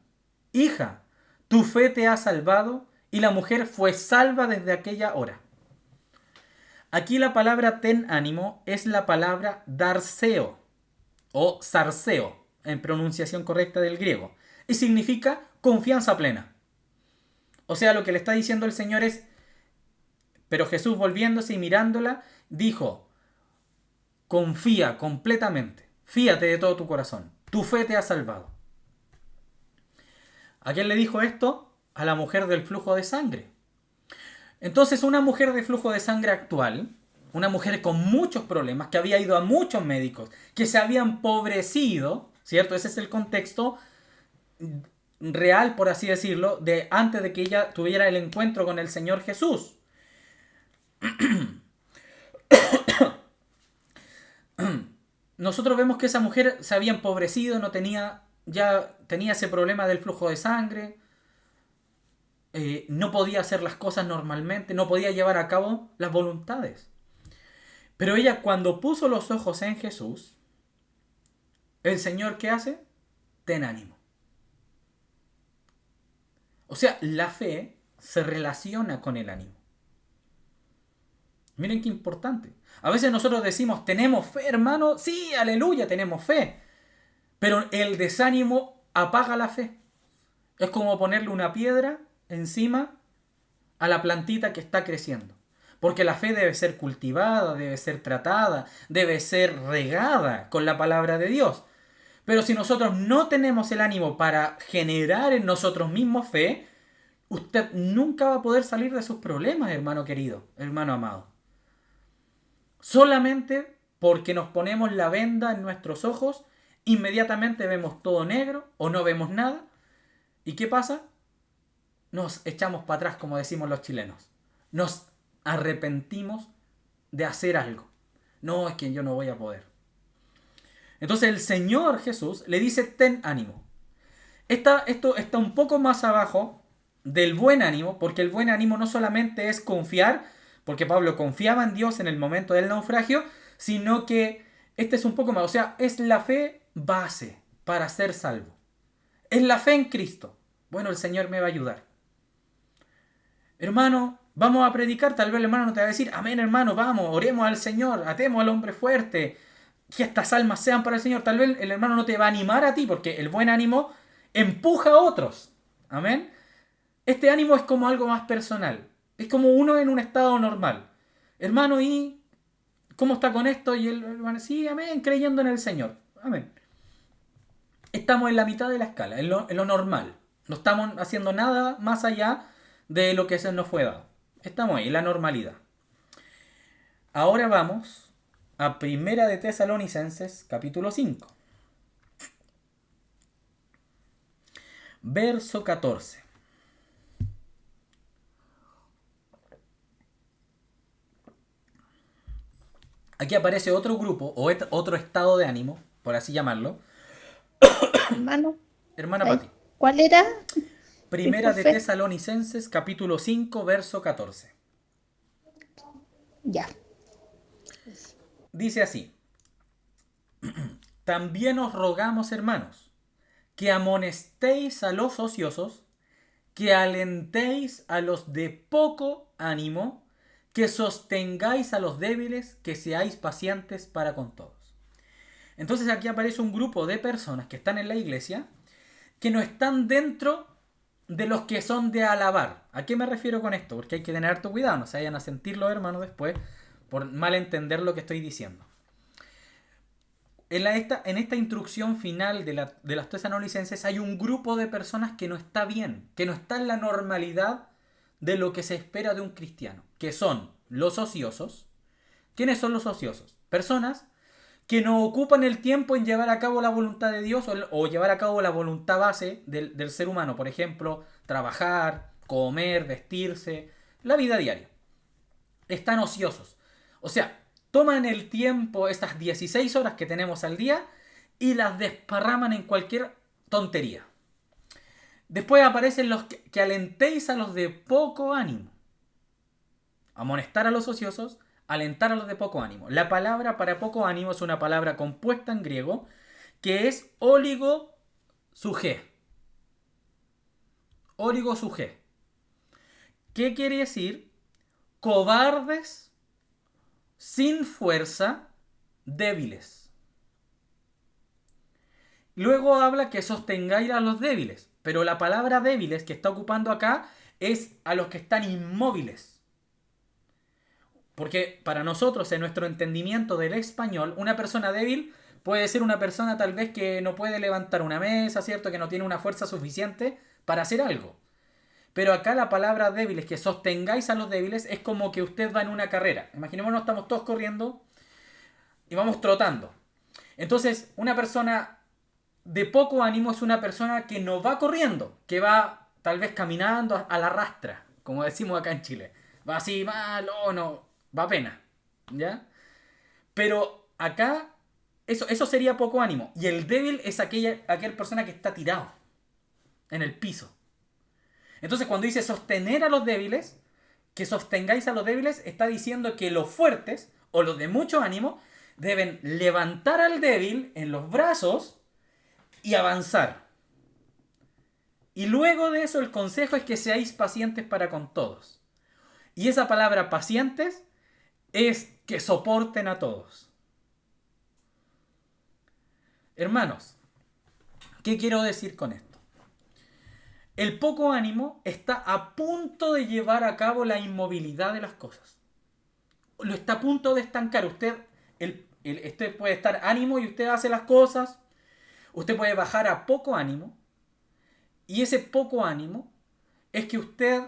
hija, tu fe te ha salvado. Y la mujer fue salva desde aquella hora. Aquí la palabra ten ánimo es la palabra darseo o sarseo, en pronunciación correcta del griego, y significa confianza plena. O sea, lo que le está diciendo el Señor es: pero Jesús, volviéndose y mirándola, dijo: confía completamente, fíate de todo tu corazón, tu fe te ha salvado. ¿A quién le dijo esto? A la mujer del flujo de sangre. Entonces, una mujer de flujo de sangre actual, una mujer con muchos problemas, que había ido a muchos médicos, que se había empobrecido, ¿cierto? Ese es el contexto real, por así decirlo, de antes de que ella tuviera el encuentro con el Señor Jesús. Nosotros vemos que esa mujer se había empobrecido, ya tenía ese problema del flujo de sangre, no podía hacer las cosas normalmente, no podía llevar a cabo las voluntades. Pero ella, cuando puso los ojos en Jesús, el Señor, ¿qué hace? Ten ánimo. O sea, la fe se relaciona con el ánimo. Miren qué importante. A veces nosotros decimos: tenemos fe, hermano. Sí, aleluya, tenemos fe. Pero el desánimo apaga la fe. Es como ponerle una piedra encima a la plantita que está creciendo. Porque la fe debe ser cultivada, debe ser tratada, debe ser regada con la palabra de Dios. Pero si nosotros no tenemos el ánimo para generar en nosotros mismos fe, usted nunca va a poder salir de sus problemas, hermano querido, hermano amado. Solamente porque nos ponemos la venda en nuestros ojos, inmediatamente vemos todo negro o no vemos nada. ¿Y qué pasa? Nos echamos para atrás, como decimos los chilenos. Nos arrepentimos de hacer algo. No, es que yo no voy a poder. Entonces el Señor Jesús le dice: ten ánimo. Esto está un poco más abajo del buen ánimo, porque el buen ánimo no solamente es confiar, porque Pablo confiaba en Dios en el momento del naufragio, sino que este es un poco más, o sea, es la fe base para ser salvo. Es la fe en Cristo. Bueno, el Señor me va a ayudar. Hermano, vamos a predicar. Tal vez el hermano no te va a decir: amén, hermano, vamos, oremos al Señor, atemos al hombre fuerte, que estas almas sean para el Señor. Tal vez el hermano no te va a animar a ti, porque el buen ánimo empuja a otros. Amén. Este ánimo es como algo más personal. Es como uno en un estado normal. Hermano, ¿y cómo está con esto? Y el hermano: sí, amén, creyendo en el Señor. Amén. Estamos en la mitad de la escala, en lo normal. No estamos haciendo nada más allá de lo que se nos fue dado. Estamos ahí, en la normalidad. Ahora vamos a Primera de Tesalonicenses, capítulo 5. Verso 14. Aquí aparece otro grupo, o otro estado de ánimo, por así llamarlo. Hermano, Hermana Pati. ¿cuál era? Primera de Disculpe. Tesalonicenses, capítulo 5, verso 14. Ya. Dice así: también os rogamos, hermanos, que amonestéis a los ociosos, que alentéis a los de poco ánimo, que sostengáis a los débiles, que seáis pacientes para con todos. Entonces aquí aparece un grupo de personas que están en la iglesia, que no están dentro de los que son de alabar. ¿A qué me refiero con esto? Porque hay que tener harto cuidado, no se vayan a sentir los hermanos después por mal entender lo que estoy diciendo. En esta instrucción final de las tesalonicenses hay un grupo de personas que no está bien, que no está en la normalidad de lo que se espera de un cristiano, que son los ociosos. ¿Quiénes son los ociosos? Personas que no ocupan el tiempo en llevar a cabo la voluntad de Dios o llevar a cabo la voluntad base del ser humano. Por ejemplo, trabajar, comer, vestirse, la vida diaria. Están ociosos. O sea, toman el tiempo, estas 16 horas que tenemos al día, y las desparraman en cualquier tontería. Después aparecen los que alentéis a los de poco ánimo. Amonestar a los ociosos, alentar a los de poco ánimo. La palabra para poco ánimo es una palabra compuesta en griego que es oligosugé. Oligosugé. ¿Qué quiere decir? Cobardes, sin fuerza, débiles. Luego habla que sostengáis a los débiles, pero la palabra débiles que está ocupando acá es a los que están inmóviles. Porque para nosotros, en nuestro entendimiento del español, una persona débil puede ser una persona tal vez que no puede levantar una mesa, ¿cierto? Que no tiene una fuerza suficiente para hacer algo. Pero acá la palabra débiles, que sostengáis a los débiles, es como que usted va en una carrera. Imaginémonos, estamos todos corriendo y vamos trotando. Entonces, una persona de poco ánimo es una persona que no va corriendo, que va tal vez caminando a la rastra, como decimos acá en Chile. Va así mal, no, va a pena, ¿ya? Pero acá, eso sería poco ánimo. Y el débil es aquella persona que está tirado en el piso. Entonces cuando dice sostener a los débiles, que sostengáis a los débiles, está diciendo que los fuertes, o los de mucho ánimo, deben levantar al débil en los brazos y avanzar. Y luego de eso el consejo es que seáis pacientes para con todos. Y esa palabra pacientes es que soporten a todos. Hermanos, ¿qué quiero decir con esto? El poco ánimo está a punto de llevar a cabo la inmovilidad de las cosas. Lo está a punto de estancar. Usted puede estar ánimo y usted hace las cosas. Usted puede bajar a poco ánimo. Y ese poco ánimo es que usted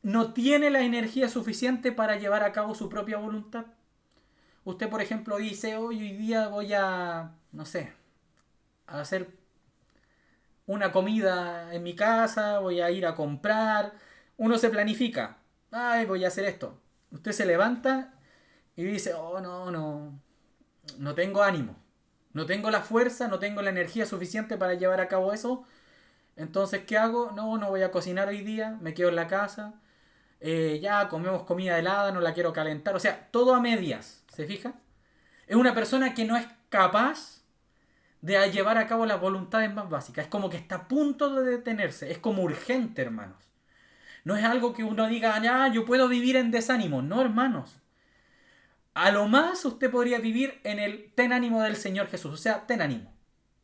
no tiene la energía suficiente para llevar a cabo su propia voluntad. Usted, por ejemplo, dice, hoy día voy a, no sé, a hacer una comida en mi casa, voy a ir a comprar. Uno se planifica, voy a hacer esto. Usted se levanta y dice, no tengo ánimo. No tengo la fuerza, no tengo la energía suficiente para llevar a cabo eso. Entonces, ¿qué hago? No voy a cocinar hoy día, me quedo en la casa. Ya comemos comida helada, no la quiero calentar. O sea, todo a medias, ¿se fija? Es una persona que no es capaz de llevar a cabo las voluntades más básicas. Es como que está a punto de detenerse. Es como urgente, hermanos. No es algo que uno diga, yo puedo vivir en desánimo. No, hermanos. A lo más usted podría vivir en el ten ánimo del Señor Jesús. O sea, ten ánimo.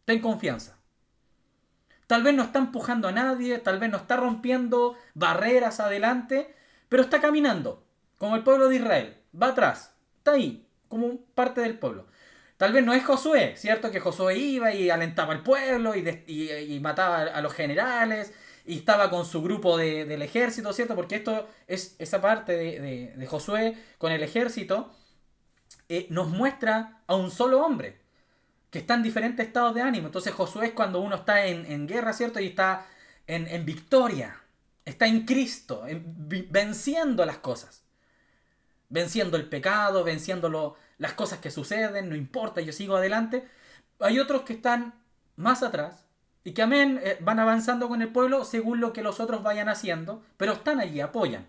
Ten confianza. Tal vez no está empujando a nadie, tal vez no está rompiendo barreras adelante, pero está caminando, como el pueblo de Israel. Va atrás, está ahí, como parte del pueblo. Tal vez no es Josué, ¿cierto? Que Josué iba y alentaba al pueblo y mataba a los generales y estaba con su grupo del ejército, ¿cierto? Porque esto es esa parte de Josué con el ejército, nos muestra a un solo hombre que está en diferentes estados de ánimo. Entonces Josué es cuando uno está en guerra, ¿cierto? Y está en victoria, está en Cristo, venciendo las cosas. Venciendo el pecado, venciendo las cosas que suceden, no importa, yo sigo adelante. Hay otros que están más atrás y que van avanzando con el pueblo según lo que los otros vayan haciendo, pero están allí, apoyan.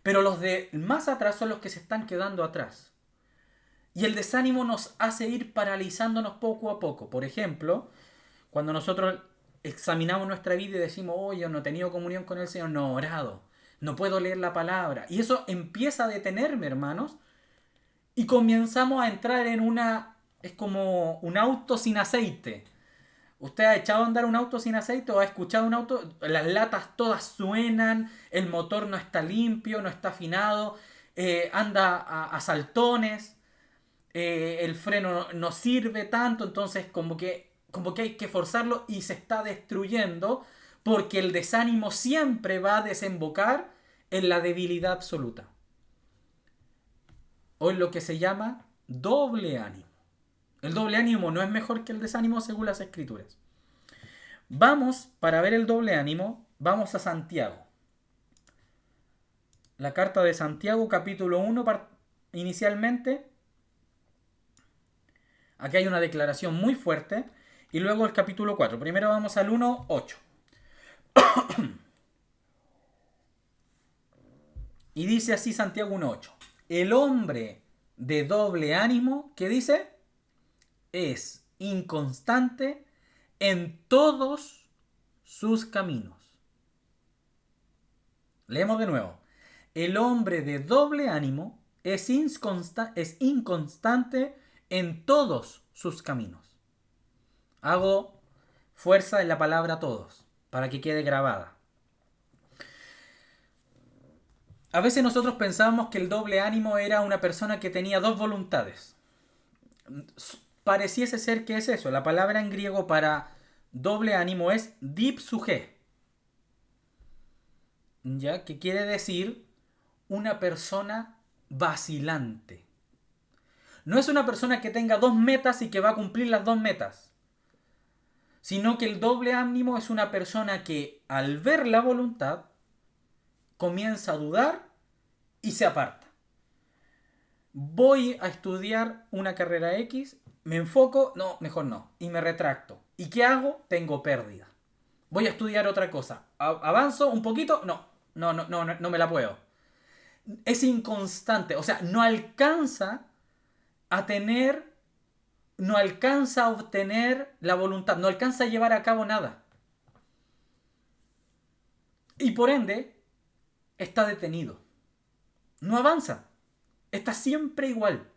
Pero los de más atrás son los que se están quedando atrás. Y el desánimo nos hace ir paralizándonos poco a poco. Por ejemplo, cuando nosotros examinamos nuestra vida y decimos, oh, yo no he tenido comunión con el Señor, no he orado, no puedo leer la palabra. Y eso empieza a detenerme, hermanos, y comenzamos a entrar en una... Es como un auto sin aceite. ¿Usted ha echado a andar un auto sin aceite o ha escuchado un auto? Las latas todas suenan, el motor no está limpio, no está afinado, anda a saltones, el freno no sirve tanto, entonces como que hay que forzarlo y se está destruyendo porque el desánimo siempre va a desembocar en la debilidad absoluta. O en lo que se llama doble ánimo. El doble ánimo no es mejor que el desánimo según las escrituras. Vamos, para ver el doble ánimo, vamos a Santiago. La carta de Santiago, capítulo 1, inicialmente. Aquí hay una declaración muy fuerte. Y luego el capítulo 4. Primero vamos al 1, 8. Y dice así Santiago 1, 8. El hombre de doble ánimo, ¿qué dice? Es inconstante en todos sus caminos. Leemos de nuevo. El hombre de doble ánimo es inconstante en todos sus caminos. Hago fuerza en la palabra todos, para que quede grabada. A veces nosotros pensábamos que el doble ánimo era una persona que tenía dos voluntades. Pareciese ser que es eso. La palabra en griego para doble ánimo es dipsuge. ¿Ya? Que quiere decir una persona vacilante. No es una persona que tenga dos metas y que va a cumplir las dos metas. Sino que el doble ánimo es una persona que al ver la voluntad comienza a dudar y se aparta. Voy a estudiar una carrera X, me enfoco, no, mejor no, y me retracto. ¿Y qué hago? Tengo pérdida. Voy a estudiar otra cosa. ¿Avanzo un poquito? No me la puedo. Es inconstante, o sea, no alcanza a obtener la voluntad, no alcanza a llevar a cabo nada. Y por ende, está detenido. No avanza. Está siempre igual.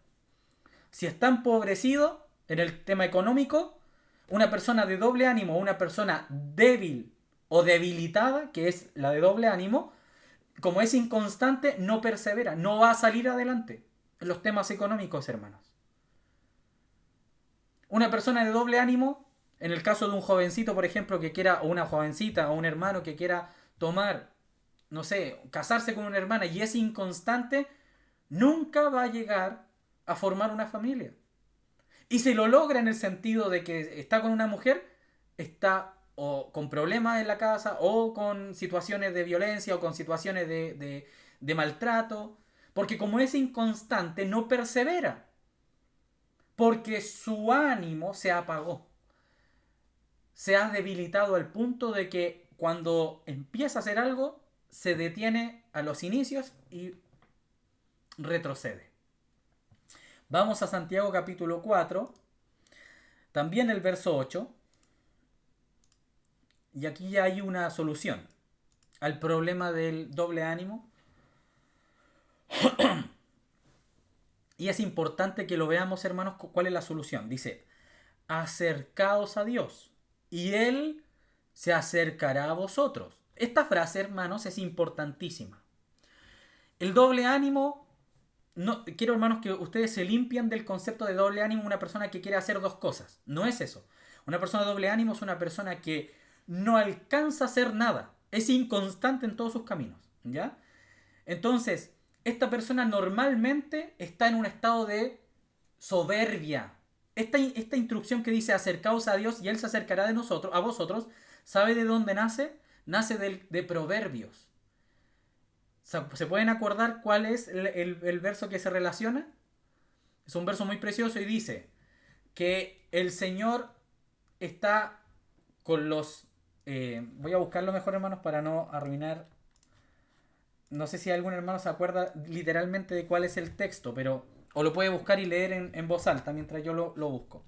Si está empobrecido en el tema económico, una persona de doble ánimo, una persona débil o debilitada, que es la de doble ánimo, como es inconstante, no persevera, no va a salir adelante en los temas económicos, hermanos. Una persona de doble ánimo, en el caso de un jovencito, por ejemplo, que quiera, o una jovencita, o un hermano que quiera tomar, no sé, casarse con una hermana y es inconstante, nunca va a llegar a formar una familia. Y si lo logra en el sentido de que está con una mujer, está o con problemas en la casa, o con situaciones de violencia, o con situaciones de maltrato, porque como es inconstante, no persevera, porque su ánimo se apagó, se ha debilitado al punto de que cuando empieza a hacer algo, se detiene a los inicios y retrocede. Vamos a Santiago capítulo 4, también el verso 8, y aquí ya hay una solución al problema del doble ánimo. Y es importante que lo veamos, hermanos, cuál es la solución. Dice, acercaos a Dios y Él se acercará a vosotros. Esta frase, hermanos, es importantísima. El doble ánimo, no, quiero, hermanos, que ustedes se limpien del concepto de doble ánimo, una persona que quiere hacer dos cosas. No es eso. Una persona de doble ánimo es una persona que no alcanza a hacer nada. Es inconstante en todos sus caminos. ¿Ya? Entonces, esta persona normalmente está en un estado de soberbia. Esta instrucción que dice acercaos a Dios y Él se acercará de nosotros, a vosotros, ¿sabe de dónde nace? Nace de Proverbios. ¿Se pueden acordar cuál es el verso que se relaciona? Es un verso muy precioso y dice que el Señor está con los... voy a buscarlo mejor, hermanos, para no arruinar. No sé si algún hermano se acuerda literalmente de cuál es el texto, pero O lo puede buscar y leer en voz alta mientras yo lo busco.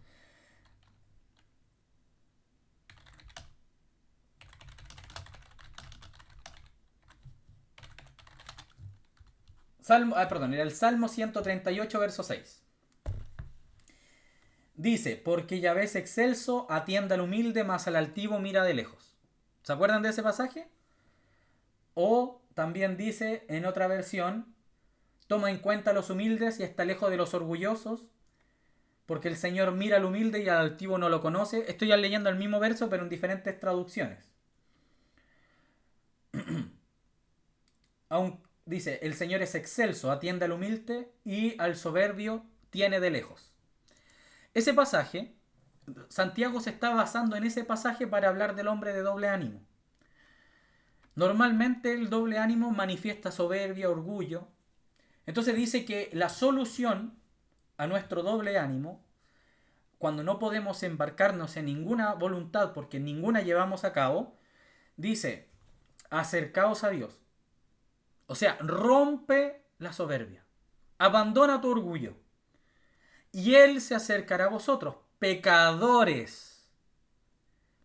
Perdón, era el Salmo 138, verso 6. Dice, porque Yahvé es excelso, atiende al humilde, mas al altivo mira de lejos. ¿Se acuerdan de ese pasaje? O también dice en otra versión, toma en cuenta a los humildes y está lejos de los orgullosos, porque el Señor mira al humilde y al altivo no lo conoce. Estoy ya leyendo el mismo verso, pero en diferentes traducciones. Aún dice, el Señor es excelso, atiende al humilde y al soberbio tiene de lejos. Ese pasaje, Santiago se está basando en ese pasaje para hablar del hombre de doble ánimo. Normalmente el doble ánimo manifiesta soberbia, orgullo. Entonces dice que la solución a nuestro doble ánimo, cuando no podemos embarcarnos en ninguna voluntad porque ninguna llevamos a cabo, dice, acercaos a Dios. O sea, rompe la soberbia. Abandona tu orgullo. Y Él se acercará a vosotros, pecadores.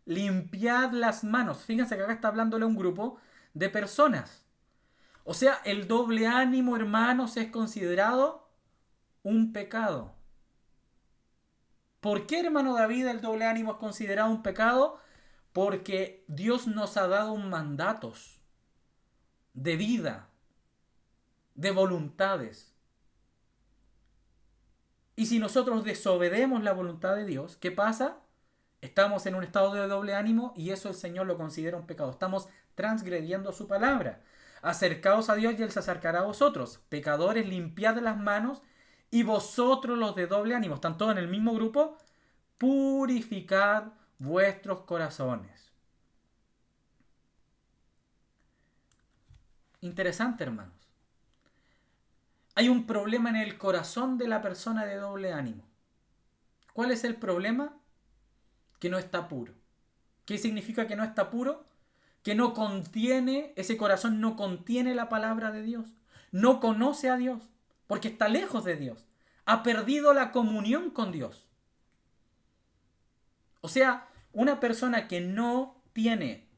Limpiad las manos. Fíjense que acá está hablándole a un grupo de personas. O sea, el doble ánimo, hermanos, es considerado un pecado. ¿Por qué, hermano David, el doble ánimo es considerado un pecado? Porque Dios nos ha dado mandatos de vida, de voluntades. Y si nosotros desobedemos la voluntad de Dios, ¿qué pasa? Estamos en un estado de doble ánimo y eso el Señor lo considera un pecado. Estamos transgrediendo su palabra. Acercaos a Dios y Él se acercará a vosotros. Pecadores, limpiad las manos y vosotros los de doble ánimo. ¿Están todos en el mismo grupo? Purificad vuestros corazones. Interesante, hermanos. Hay un problema en el corazón de la persona de doble ánimo. ¿Cuál es el problema? Que no está puro. ¿Qué significa que no está puro? Que no contiene, ese corazón no contiene la palabra de Dios. No conoce a Dios, porque está lejos de Dios. Ha perdido la comunión con Dios. O sea, una persona que no tiene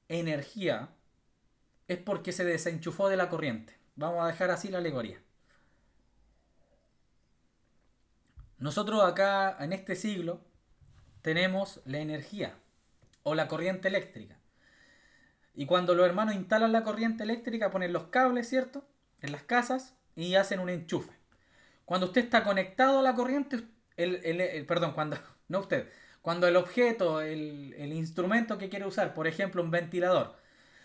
energía es porque se desenchufó de la corriente. Vamos a dejar así la alegoría. Nosotros acá, en este siglo, tenemos la energía o la corriente eléctrica. Y cuando los hermanos instalan la corriente eléctrica, ponen los cables, ¿cierto? En las casas y hacen un enchufe. Cuando usted está conectado a la corriente, cuando el objeto, el instrumento que quiere usar, por ejemplo un ventilador,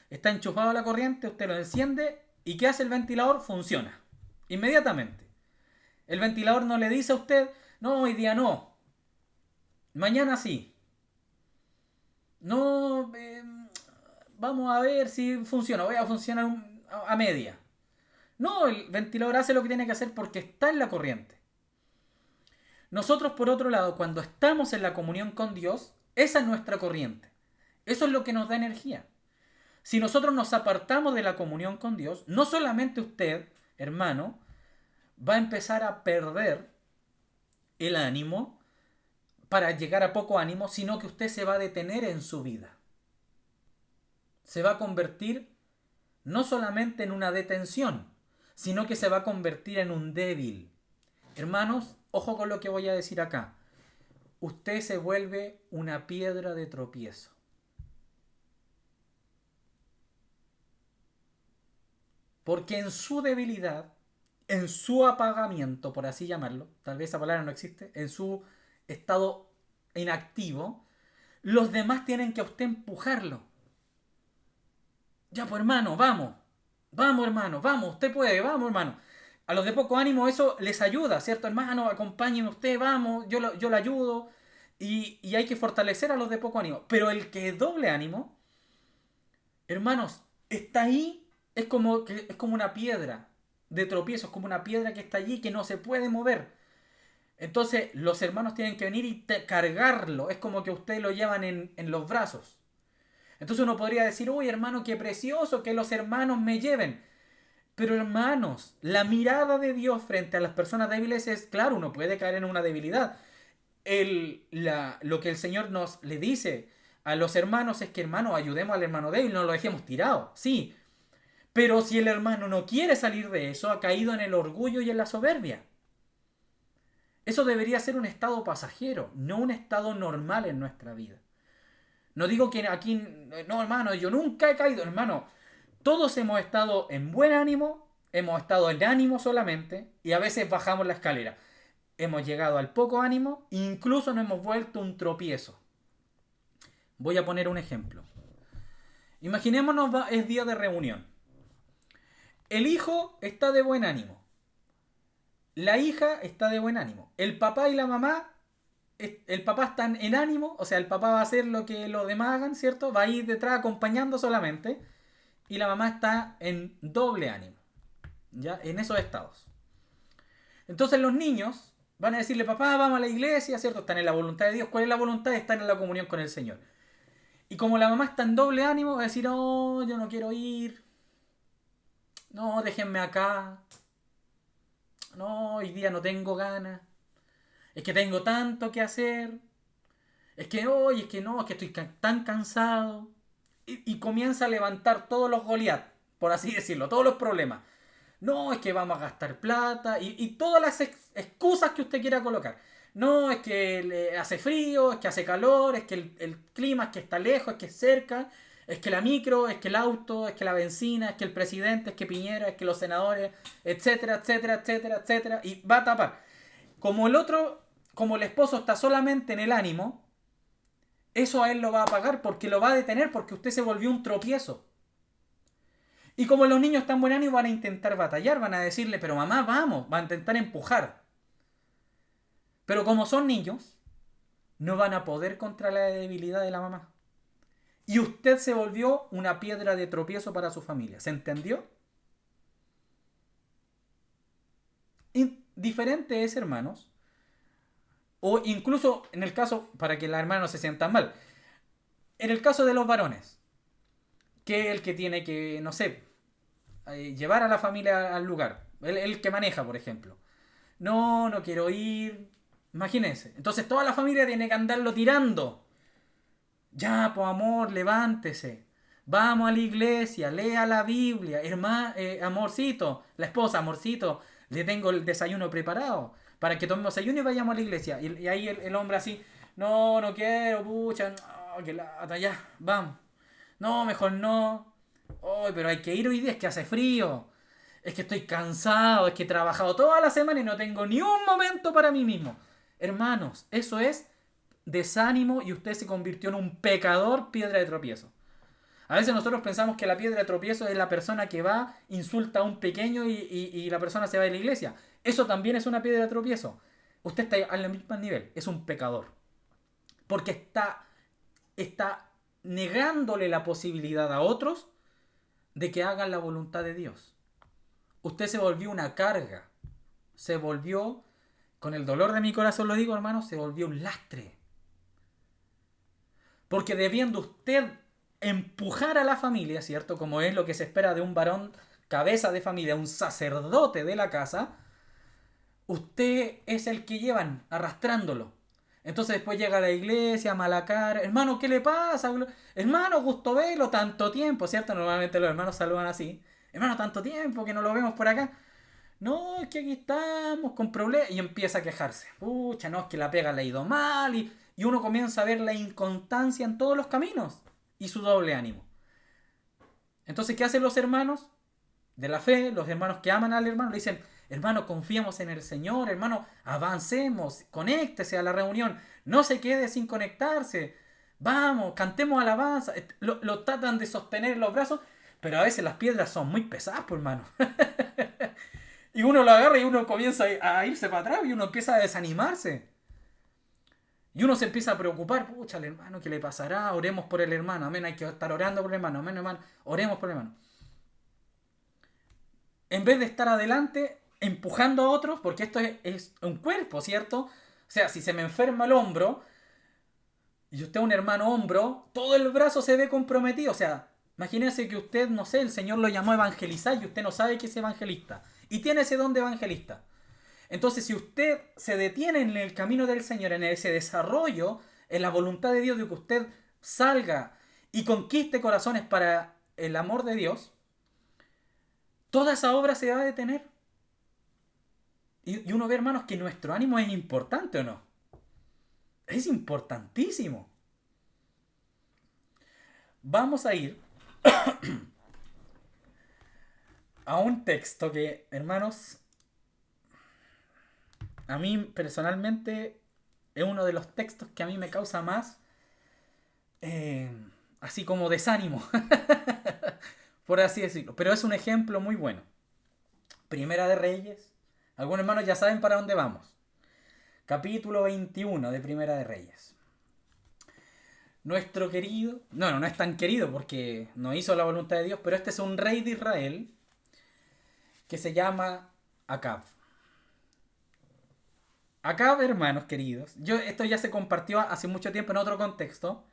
está enchufado a la corriente, usted lo enciende y ¿qué hace el ventilador? Funciona. Inmediatamente. El ventilador no le dice a usted, no, hoy día no, mañana sí. No, vamos a ver si funciona, voy a funcionar a media. No, el ventilador hace lo que tiene que hacer porque está en la corriente. Nosotros, por otro lado, cuando estamos en la comunión con Dios, esa es nuestra corriente. Eso es lo que nos da energía. Si nosotros nos apartamos de la comunión con Dios, no solamente usted, hermano, va a empezar a perder el ánimo para llegar a poco ánimo, sino que usted se va a detener en su vida. Se va a convertir no solamente en una detención, sino que se va a convertir en un débil. Hermanos, ojo con lo que voy a decir acá. Usted se vuelve una piedra de tropiezo. Porque en su debilidad, en su apagamiento, por así llamarlo, tal vez esa palabra no existe, en su estado inactivo, los demás tienen que a usted empujarlo. Ya pues hermano, vamos. Vamos hermano, vamos, usted puede, vamos hermano. A los de poco ánimo eso les ayuda, ¿cierto hermano? Acompáñenme usted, vamos, yo lo ayudo. Y hay que fortalecer a los de poco ánimo. Pero el que es doble ánimo, hermanos, está ahí, es como una piedra de tropiezo, es como una piedra que está allí que no se puede mover. Entonces los hermanos tienen que venir y cargarlo, es como que ustedes lo llevan en los brazos. Entonces uno podría decir, uy hermano, qué precioso que los hermanos me lleven. Pero hermanos, la mirada de Dios frente a las personas débiles es, claro, uno puede caer en una debilidad. Lo que el Señor nos le dice a los hermanos es que, hermano, ayudemos al hermano débil, no lo dejemos tirado, sí. Pero si el hermano no quiere salir de eso, ha caído en el orgullo y en la soberbia. Eso debería ser un estado pasajero, no un estado normal en nuestra vida. No digo que aquí, no hermano, yo nunca he caído, hermano. Todos hemos estado en buen ánimo, hemos estado en ánimo solamente y a veces bajamos la escalera. Hemos llegado al poco ánimo, incluso nos hemos vuelto un tropiezo. Voy a poner un ejemplo. Imaginémonos, es día de reunión. El hijo está de buen ánimo. La hija está de buen ánimo. El papá y la mamá, el papá están en ánimo, o sea, el papá va a hacer lo que los demás hagan, ¿cierto? Va a ir detrás acompañando solamente. Y la mamá está en doble ánimo, ¿ya? En esos estados. Entonces los niños van a decirle, papá, vamos a la iglesia, ¿cierto? Están en la voluntad de Dios. ¿Cuál es la voluntad? Estar en la comunión con el Señor. Y como la mamá está en doble ánimo, va a decir, oh, yo no quiero ir. No, déjenme acá. No, hoy día no tengo ganas. Es que tengo tanto que hacer. Es que hoy, es que no, es que estoy tan cansado. Y comienza a levantar todos los Goliat, por así decirlo, todos los problemas. No, es que vamos a gastar plata y todas las excusas que usted quiera colocar. No, es que hace frío, es que hace calor, es que el clima, es que está lejos, es que es cerca, es que la micro, es que el auto, es que la benzina, es que el presidente, es que Piñera, es que los senadores, etcétera, etcétera, etcétera, etcétera. Y va a tapar. Como el otro, como el esposo está solamente en el ánimo, eso a él lo va a pagar porque lo va a detener porque usted se volvió un tropiezo. Y como los niños están buen ánimo van a intentar batallar, van a decirle, pero mamá, vamos, van a intentar empujar. Pero como son niños, no van a poder contra la debilidad de la mamá. Y usted se volvió una piedra de tropiezo para su familia. ¿Se entendió? Diferente es, hermanos, o incluso en el caso, para que la hermana no se sientan mal, en el caso de los varones, que el que tiene que, no sé, llevar a la familia al lugar, el que maneja, por ejemplo. No, no quiero ir. Imagínense. Entonces toda la familia tiene que andarlo tirando. Ya, pues amor, levántese. Vamos a la iglesia, lea la Biblia. Amorcito, la esposa, amorcito, le tengo el desayuno preparado para que tomemos desayuno y vayamos a la iglesia. Y ahí el hombre así, no, no quiero, pucha, no, que lata, ya, vamos. No, mejor no. Oh, pero hay que ir hoy día, es que hace frío. Es que estoy cansado, es que he trabajado toda la semana y no tengo ni un momento para mí mismo. Hermanos, eso es desánimo y usted se convirtió en un pecador, piedra de tropiezo. A veces nosotros pensamos que la piedra de tropiezo es la persona que va, insulta a un pequeño y la persona se va de la iglesia. Eso también es una piedra de tropiezo. Usted está al mismo nivel, es un pecador. Porque está negándole la posibilidad a otros de que hagan la voluntad de Dios. Usted se volvió una carga. Se volvió, con el dolor de mi corazón lo digo, hermano, se volvió un lastre. Porque debiendo usted empujar a la familia, ¿cierto? Como es lo que se espera de un varón cabeza de familia, un sacerdote de la casa, usted es el que llevan arrastrándolo. Entonces después llega a la iglesia, mala cara, hermano, ¿qué le pasa? Hermano, gusto verlo, tanto tiempo, ¿cierto? Normalmente los hermanos saludan así. Hermano, tanto tiempo que no lo vemos por acá. No, es que aquí estamos con problemas. Y empieza a quejarse. Pucha, no, es que la pega le ha ido mal. Y uno comienza a ver la inconstancia en todos los caminos. Y su doble ánimo. Entonces, ¿qué hacen los hermanos de la fe? Los hermanos que aman al hermano le dicen, hermano, confiamos en el Señor, hermano, avancemos, conéctese a la reunión, no se quede sin conectarse, vamos, cantemos alabanza. Lo tratan de sostener en los brazos, pero a veces las piedras son muy pesadas, pues, hermano. Y uno lo agarra y uno comienza a irse para atrás y uno empieza a desanimarse. Y uno se empieza a preocupar, pucha, el hermano, ¿qué le pasará? Oremos por el hermano, amén, hay que estar orando por el hermano, amén, hermano, oremos por el hermano. En vez de estar adelante, empujando a otros, porque esto es un cuerpo, ¿cierto? O sea, si se me enferma el hombro, y usted es un hermano hombro, todo el brazo se ve comprometido, o sea, Imagínense que usted, no sé, el Señor lo llamó a evangelizar y usted no sabe que es evangelista. Y tiene ese don de evangelista. Entonces, si usted se detiene en el camino del Señor, en ese desarrollo, en la voluntad de Dios de que usted salga y conquiste corazones para el amor de Dios, toda esa obra se va a detener. Y uno ve, hermanos, que nuestro ánimo es importante, ¿o no? Es importantísimo. Vamos a ir a un texto que, hermanos, a mí personalmente es uno de los textos que a mí me causa más, así como desánimo, por así decirlo. Pero es un ejemplo muy bueno. Primera de Reyes. Algunos hermanos ya saben para dónde vamos. Capítulo 21 de Primera de Reyes. Nuestro querido, no es tan querido porque no hizo la voluntad de Dios, pero este es un rey de Israel que se llama Acab. Acab, hermanos queridos, esto ya se compartió hace mucho tiempo en otro contexto,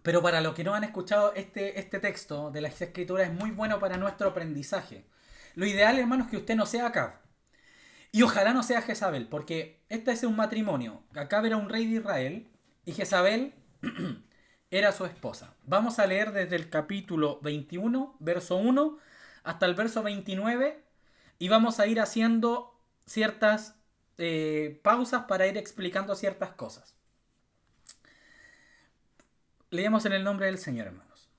pero para los que no han escuchado este texto de las Escrituras es muy bueno para nuestro aprendizaje. Lo ideal, hermanos, es que usted no sea Acab. Y ojalá no sea Jezabel, porque este es un matrimonio. Acab era un rey de Israel y Jezabel era su esposa. Vamos a leer desde el capítulo 21, verso 1, hasta el verso 29 y vamos a ir haciendo ciertas pausas para ir explicando ciertas cosas. Leemos en el nombre del Señor, hermanos.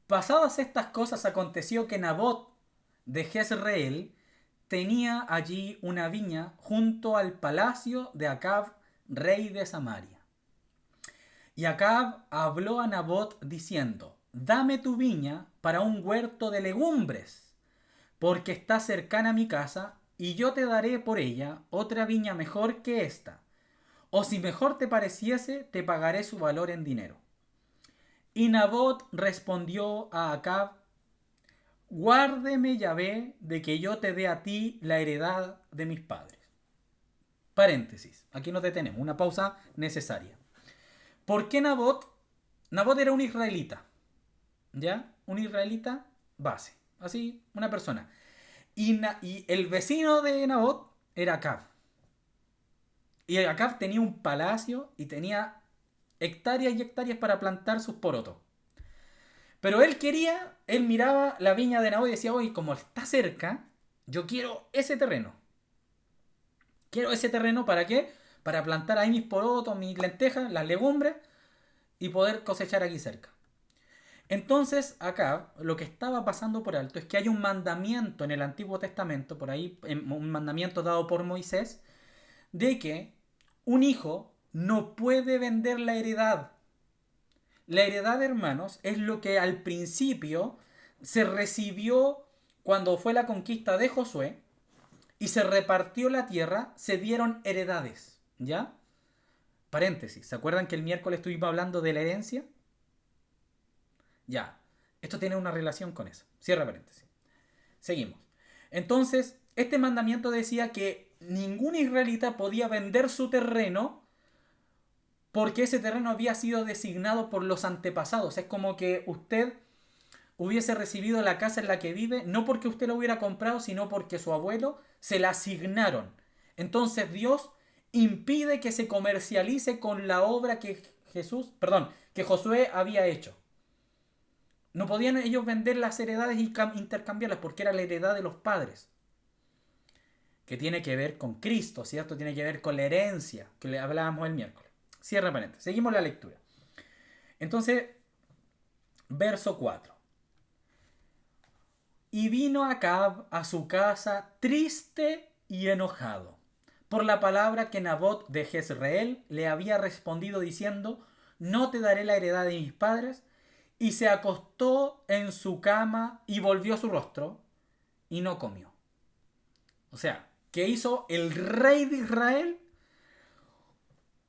Pasadas estas cosas, aconteció que Nabot de Jezreel tenía allí una viña junto al palacio de Acab, rey de Samaria. Y Acab habló a Nabot diciendo: dame tu viña para un huerto de legumbres, porque está cercana a mi casa, y yo te daré por ella otra viña mejor que esta. O si mejor te pareciese, te pagaré su valor en dinero. Y Nabot respondió a Acab: guárdeme Yahvé de que yo te dé a ti la heredad de mis padres. Paréntesis, aquí nos detenemos, una pausa necesaria. ¿Por qué Nabot? Nabot era un israelita, ¿ya? Un israelita base, así, una persona. Y el vecino de Nabot era Acab. Y Acab tenía un palacio y tenía hectáreas y hectáreas para plantar sus porotos. Pero él miraba la viña de Nabot y decía: oye, como está cerca, yo quiero ese terreno. Quiero ese terreno, ¿para qué? Para plantar ahí mis porotos, mis lentejas, las legumbres y poder cosechar aquí cerca. Entonces, acá lo que estaba pasando por alto es que hay un mandamiento en el Antiguo Testamento, por ahí, un mandamiento dado por Moisés, de que un hijo no puede vender la heredad. La heredad, hermanos, es lo que al principio se recibió cuando fue la conquista de Josué y se repartió la tierra, se dieron heredades, ¿ya? Paréntesis, ¿se acuerdan que el miércoles estuvimos hablando de la herencia? Ya, esto tiene una relación con eso. Cierra paréntesis. Seguimos. Entonces, este mandamiento decía que ningún israelita podía vender su terreno porque ese terreno había sido designado por los antepasados. Es como que usted hubiese recibido la casa en la que vive, no porque usted lo hubiera comprado, sino porque su abuelo se la asignaron. Entonces Dios impide que se comercialice con la obra que que Josué había hecho. No podían ellos vender las heredades y intercambiarlas porque era la heredad de los padres. Que tiene que ver con Cristo, ¿cierto? Tiene que ver con la herencia que le hablábamos el miércoles. Cierra paréntesis. Seguimos la lectura. Entonces, verso 4. Y vino Acab a su casa triste y enojado por la palabra que Nabot de Jezreel le había respondido diciendo: no te daré la heredad de mis padres. Y se acostó en su cama y volvió su rostro y no comió. O sea, ¿qué hizo el rey de Israel?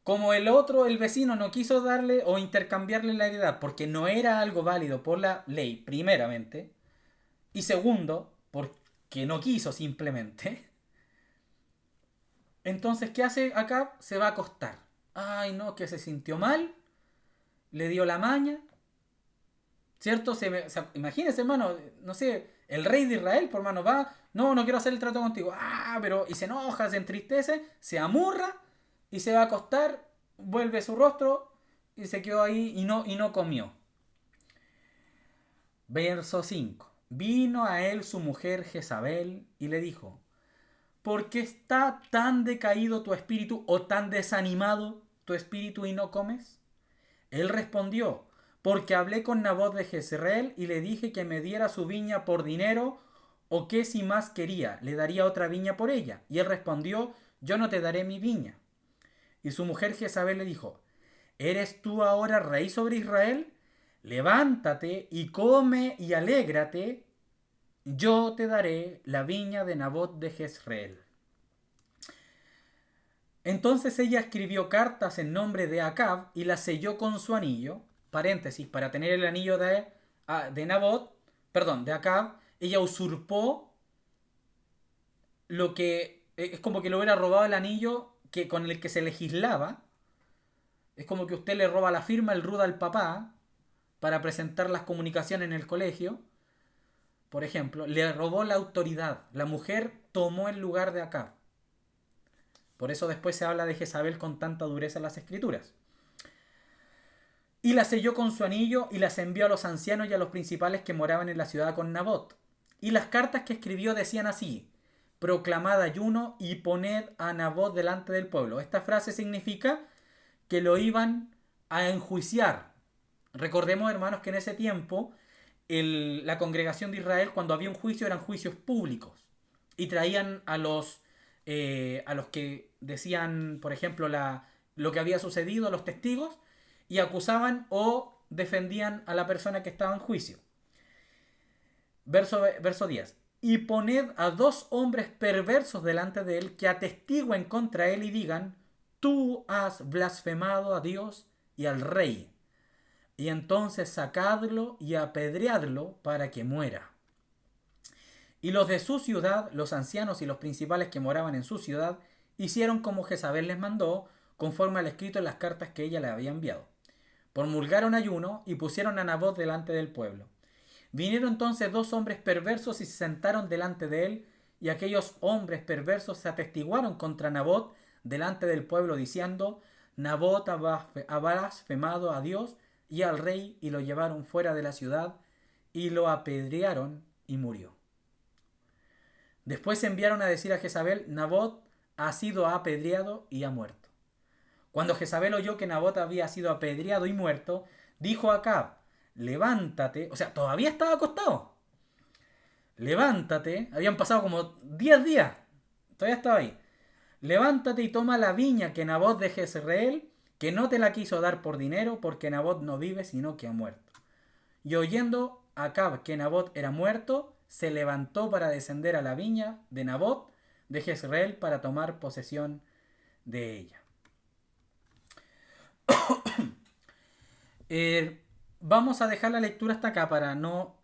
Como el otro, el vecino, no quiso darle o intercambiarle la heredad porque no era algo válido por la ley, primeramente. Y segundo, porque no quiso simplemente. Entonces, ¿qué hace acá? Se va a acostar. Ay, no, que se sintió mal le dio la maña, ¿cierto? Imagínense, hermano, no sé, el rey de Israel, por hermano, va, no quiero hacer el trato contigo, pero, y se enoja, se entristece, se amurra y se va a acostar, vuelve su rostro y se quedó ahí y no comió. Verso 5. Vino a él su mujer Jezabel y le dijo: ¿por qué está tan decaído tu espíritu o tan desanimado tu espíritu y no comes? Él respondió: porque hablé con Nabot de Jezreel y le dije que me diera su viña por dinero, o que si más quería, le daría otra viña por ella. Y él respondió: yo no te daré mi viña. Y su mujer Jezabel le dijo: ¿eres tú ahora rey sobre Israel? Levántate y come y alégrate, yo te daré la viña de Nabot de Jezreel. Entonces ella escribió cartas en nombre de Acab y las selló con su anillo, paréntesis, para tener el anillo de Nabot, perdón, de Acab. Ella usurpó lo que es como que le hubiera robado el anillo con el que se legislaba. Es como que usted le roba la firma, el RUD al papá para presentar las comunicaciones en el colegio. Por ejemplo, le robó la autoridad. La mujer tomó el lugar de Acab. Por eso después se habla de Jezabel con tanta dureza en las escrituras. Y las selló con su anillo y las envió a los ancianos y a los principales que moraban en la ciudad con Nabot. Y las cartas que escribió decían así: proclamad ayuno y poned a Nabot delante del pueblo. Esta frase significa que lo iban a enjuiciar. Recordemos, hermanos, que en ese tiempo la congregación de Israel, cuando había un juicio, eran juicios públicos. Y traían a los que decían, por ejemplo, lo que había sucedido, a los testigos, y acusaban o defendían a la persona que estaba en juicio. Verso 10. Y poned a 2 hombres perversos delante de él que atestiguen contra él y digan: tú has blasfemado a Dios y al rey. Y entonces sacadlo y apedreadlo para que muera. Y los de su ciudad, los ancianos y los principales que moraban en su ciudad, hicieron como Jezabel les mandó, conforme al escrito en las cartas que ella le había enviado. Promulgaron ayuno y pusieron a Nabot delante del pueblo. Vinieron entonces 2 hombres perversos y se sentaron delante de él, y aquellos hombres perversos se atestiguaron contra Nabot delante del pueblo, diciendo: Nabot ha blasfemado a Dios y al rey, y lo llevaron fuera de la ciudad y lo apedrearon y murió. Después se enviaron a decir a Jezabel: Nabot ha sido apedreado y ha muerto. Cuando Jezabel oyó que Nabot había sido apedreado y muerto, dijo a Acab: levántate, o sea, todavía estaba acostado. Levántate, habían pasado como 10 días, todavía estaba ahí. Levántate y toma la viña que Nabot de Jezreel, que no te la quiso dar por dinero, porque Nabot no vive, sino que ha muerto. Y oyendo Acab que Nabot era muerto, se levantó para descender a la viña de Nabot de Jezreel para tomar posesión de ella. Vamos a dejar la lectura hasta acá para no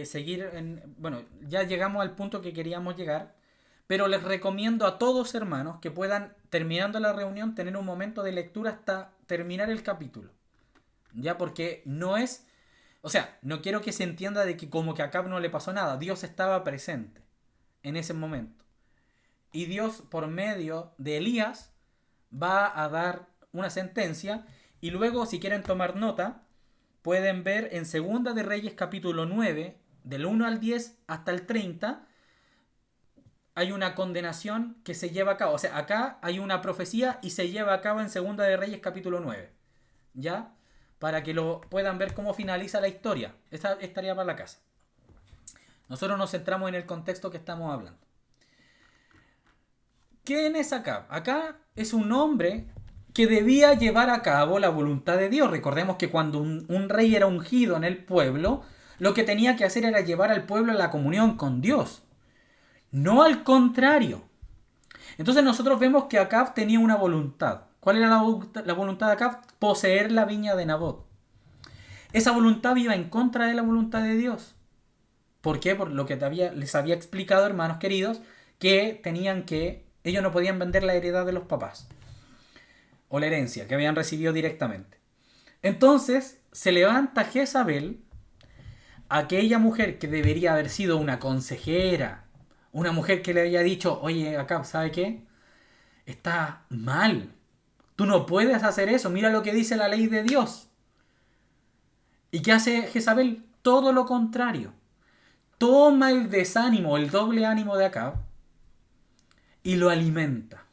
seguir bueno, ya llegamos al punto que queríamos llegar, pero les recomiendo a todos, hermanos, que puedan, terminando la reunión, tener un momento de lectura hasta terminar el capítulo. Ya, porque no es... O sea, no quiero que se entienda de que como que a Acab no le pasó nada. Dios estaba presente en ese momento. Y Dios, por medio de Elías, va a dar una sentencia. Y luego, si quieren tomar nota, pueden ver en Segunda de Reyes capítulo 9, del 1 al 10 hasta el 30, hay una condenación que se lleva a cabo. O sea, acá hay una profecía y se lleva a cabo en Segunda de Reyes capítulo 9. ¿Ya? Para que lo puedan ver cómo finaliza la historia. Esta estaría para la casa. Nosotros nos centramos en el contexto que estamos hablando. ¿Quién es Acab? Acab es un hombre que debía llevar a cabo la voluntad de Dios. Recordemos que cuando un rey era ungido en el pueblo, lo que tenía que hacer era llevar al pueblo a la comunión con Dios. No al contrario. Entonces nosotros vemos que Acab tenía una voluntad. ¿Cuál era la voluntad de Acab? Poseer la viña de Nabot. Esa voluntad iba en contra de la voluntad de Dios. ¿Por qué? Por lo que les había explicado, hermanos queridos, que ellos no podían vender la heredad de los papás o la herencia que habían recibido directamente. Entonces se levanta Jezabel, aquella mujer que debería haber sido una consejera, una mujer que le había dicho, oye, Acab, ¿sabe qué? Está mal. Tú no puedes hacer eso. Mira lo que dice la ley de Dios. ¿Y qué hace Jezabel? Todo lo contrario. Toma el desánimo, el doble ánimo de Acab y lo alimenta.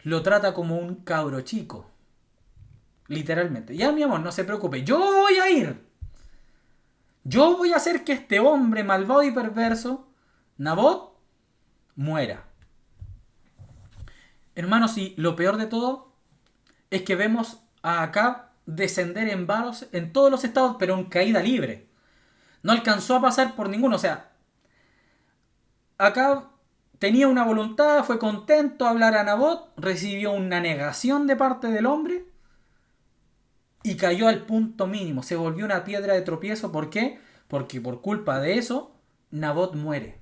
Lo trata como un cabro chico. Literalmente. Ya, mi amor, no se preocupe. Yo voy a ir. Yo voy a hacer que este hombre malvado y perverso, Nabot, muera. Hermanos, y lo peor de todo es que vemos a Acab descender en varos en todos los estados, pero en caída libre. No alcanzó a pasar por ninguno. O sea, Acab tenía una voluntad, fue contento a hablar a Nabot, recibió una negación de parte del hombre y cayó al punto mínimo. Se volvió una piedra de tropiezo. ¿Por qué? Porque por culpa de eso, Nabot muere.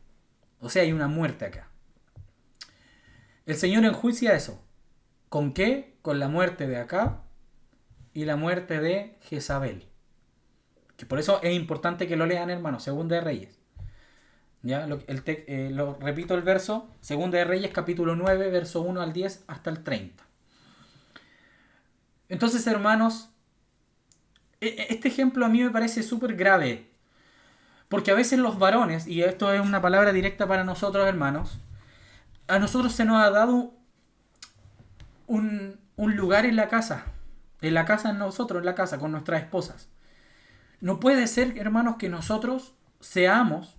O sea, hay una muerte acá. El Señor enjuicia eso. ¿Con qué? Con la muerte de Acab y la muerte de Jezabel. Que por eso es importante que lo lean, hermanos. Segunda de Reyes. ¿Ya? Lo repito el verso. Segunda de Reyes, capítulo 9, verso 1 al 10 hasta el 30. Entonces, hermanos, este ejemplo a mí me parece súper grave. Porque a veces los varones, y esto es una palabra directa para nosotros, hermanos, a nosotros se nos ha dado un lugar en la casa. En la casa, nosotros, en la casa, con nuestras esposas. No puede ser, hermanos, que nosotros seamos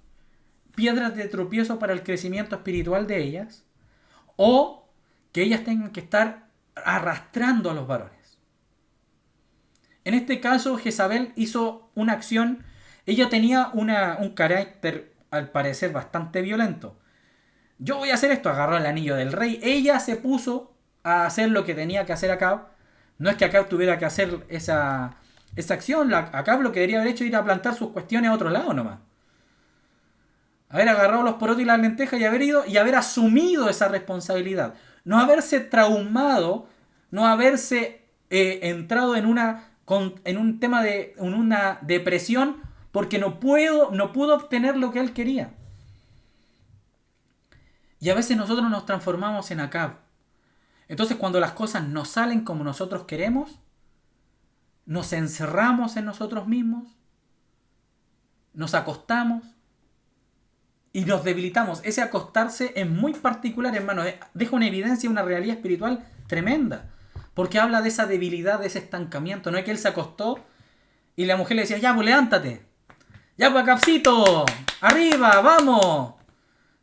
piedras de tropiezo para el crecimiento espiritual de ellas, o que ellas tengan que estar arrastrando a los varones. En este caso, Jezabel hizo una acción. Ella tenía un carácter, al parecer, bastante violento. Yo voy a hacer esto, agarró el anillo del rey. Ella se puso a hacer lo que tenía que hacer Acab. No es que Acab tuviera que hacer esa acción. Acab lo que debería haber hecho era ir a plantar sus cuestiones a otro lado nomás. Haber agarrado los porotos y las lentejas y haber ido y haber asumido esa responsabilidad. No haberse traumado, no haberse entrado en un tema de una depresión porque no pudo obtener lo que él quería. Y a veces nosotros nos transformamos en Acab. Entonces cuando las cosas no salen como nosotros queremos, nos encerramos en nosotros mismos, nos acostamos y nos debilitamos. Ese acostarse es muy particular, hermano. Deja una evidencia, una realidad espiritual tremenda. Porque habla de esa debilidad, de ese estancamiento. No es que él se acostó y la mujer le decía, ya pues levántate. Ya pues Acabcito, arriba, vamos.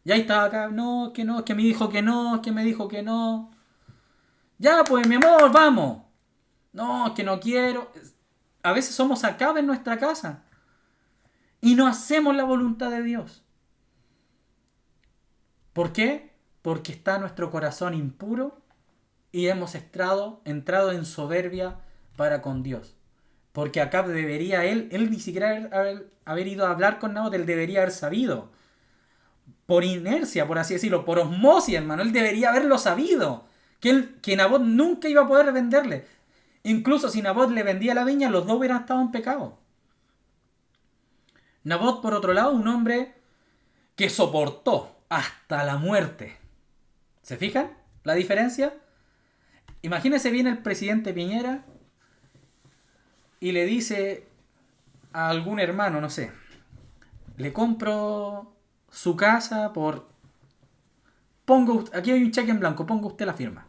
Y ahí estaba Acab, no, es que me dijo que no, es que me dijo que no. Ya pues mi amor, vamos. No, es que no quiero. A veces somos Acab en nuestra casa. Y no hacemos la voluntad de Dios. ¿Por qué? Porque está nuestro corazón impuro y hemos entrado en soberbia para con Dios. Porque Acab debería, él ni siquiera haber ido a hablar con Nabot, él debería haber sabido. Por inercia, por así decirlo, por osmosis, hermano, él debería haberlo sabido. Que Nabot nunca iba a poder venderle. Incluso si Nabot le vendía la viña, los dos hubieran estado en pecado. Nabot, por otro lado, un hombre que soportó hasta la muerte. ¿Se fijan la diferencia? Imagínense bien el presidente Piñera y le dice a algún hermano, no sé, le compro su casa por... aquí hay un cheque en blanco, ponga usted la firma.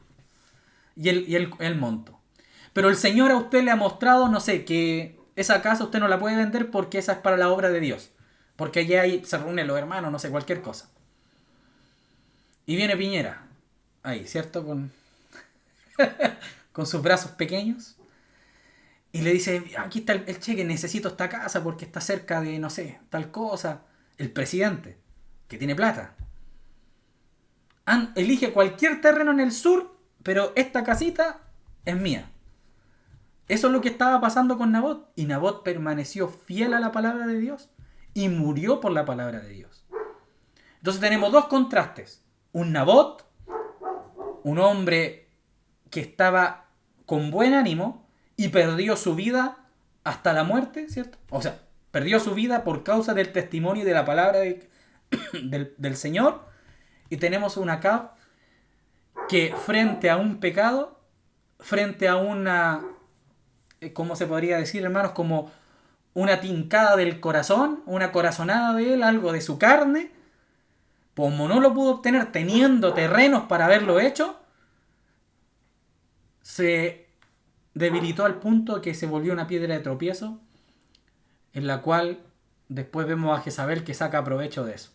Y el monto. Pero el Señor a usted le ha mostrado, no sé, que esa casa usted no la puede vender porque esa es para la obra de Dios. Porque allí se reúnen los hermanos, no sé, cualquier cosa. Y viene Piñera, ahí, ¿cierto? Con sus brazos pequeños. Y le dice, aquí está el cheque, necesito esta casa porque está cerca de, no sé, tal cosa. El presidente, que tiene plata, elige cualquier terreno en el sur, pero esta casita es mía. Eso es lo que estaba pasando con Nabot. Y Nabot permaneció fiel a la palabra de Dios y murió por la palabra de Dios. Entonces tenemos dos contrastes. Un Nabot, un hombre que estaba con buen ánimo, y perdió su vida hasta la muerte, ¿cierto? O sea, perdió su vida por causa del testimonio y de la palabra del Señor. Y tenemos un Acab que frente a un pecado, frente a una, ¿cómo se podría decir, hermanos? Como una tincada del corazón, una corazonada de él, algo de su carne, como no lo pudo obtener teniendo terrenos para haberlo hecho, se debilitó al punto que se volvió una piedra de tropiezo, en la cual después vemos a Jezabel que saca provecho de eso.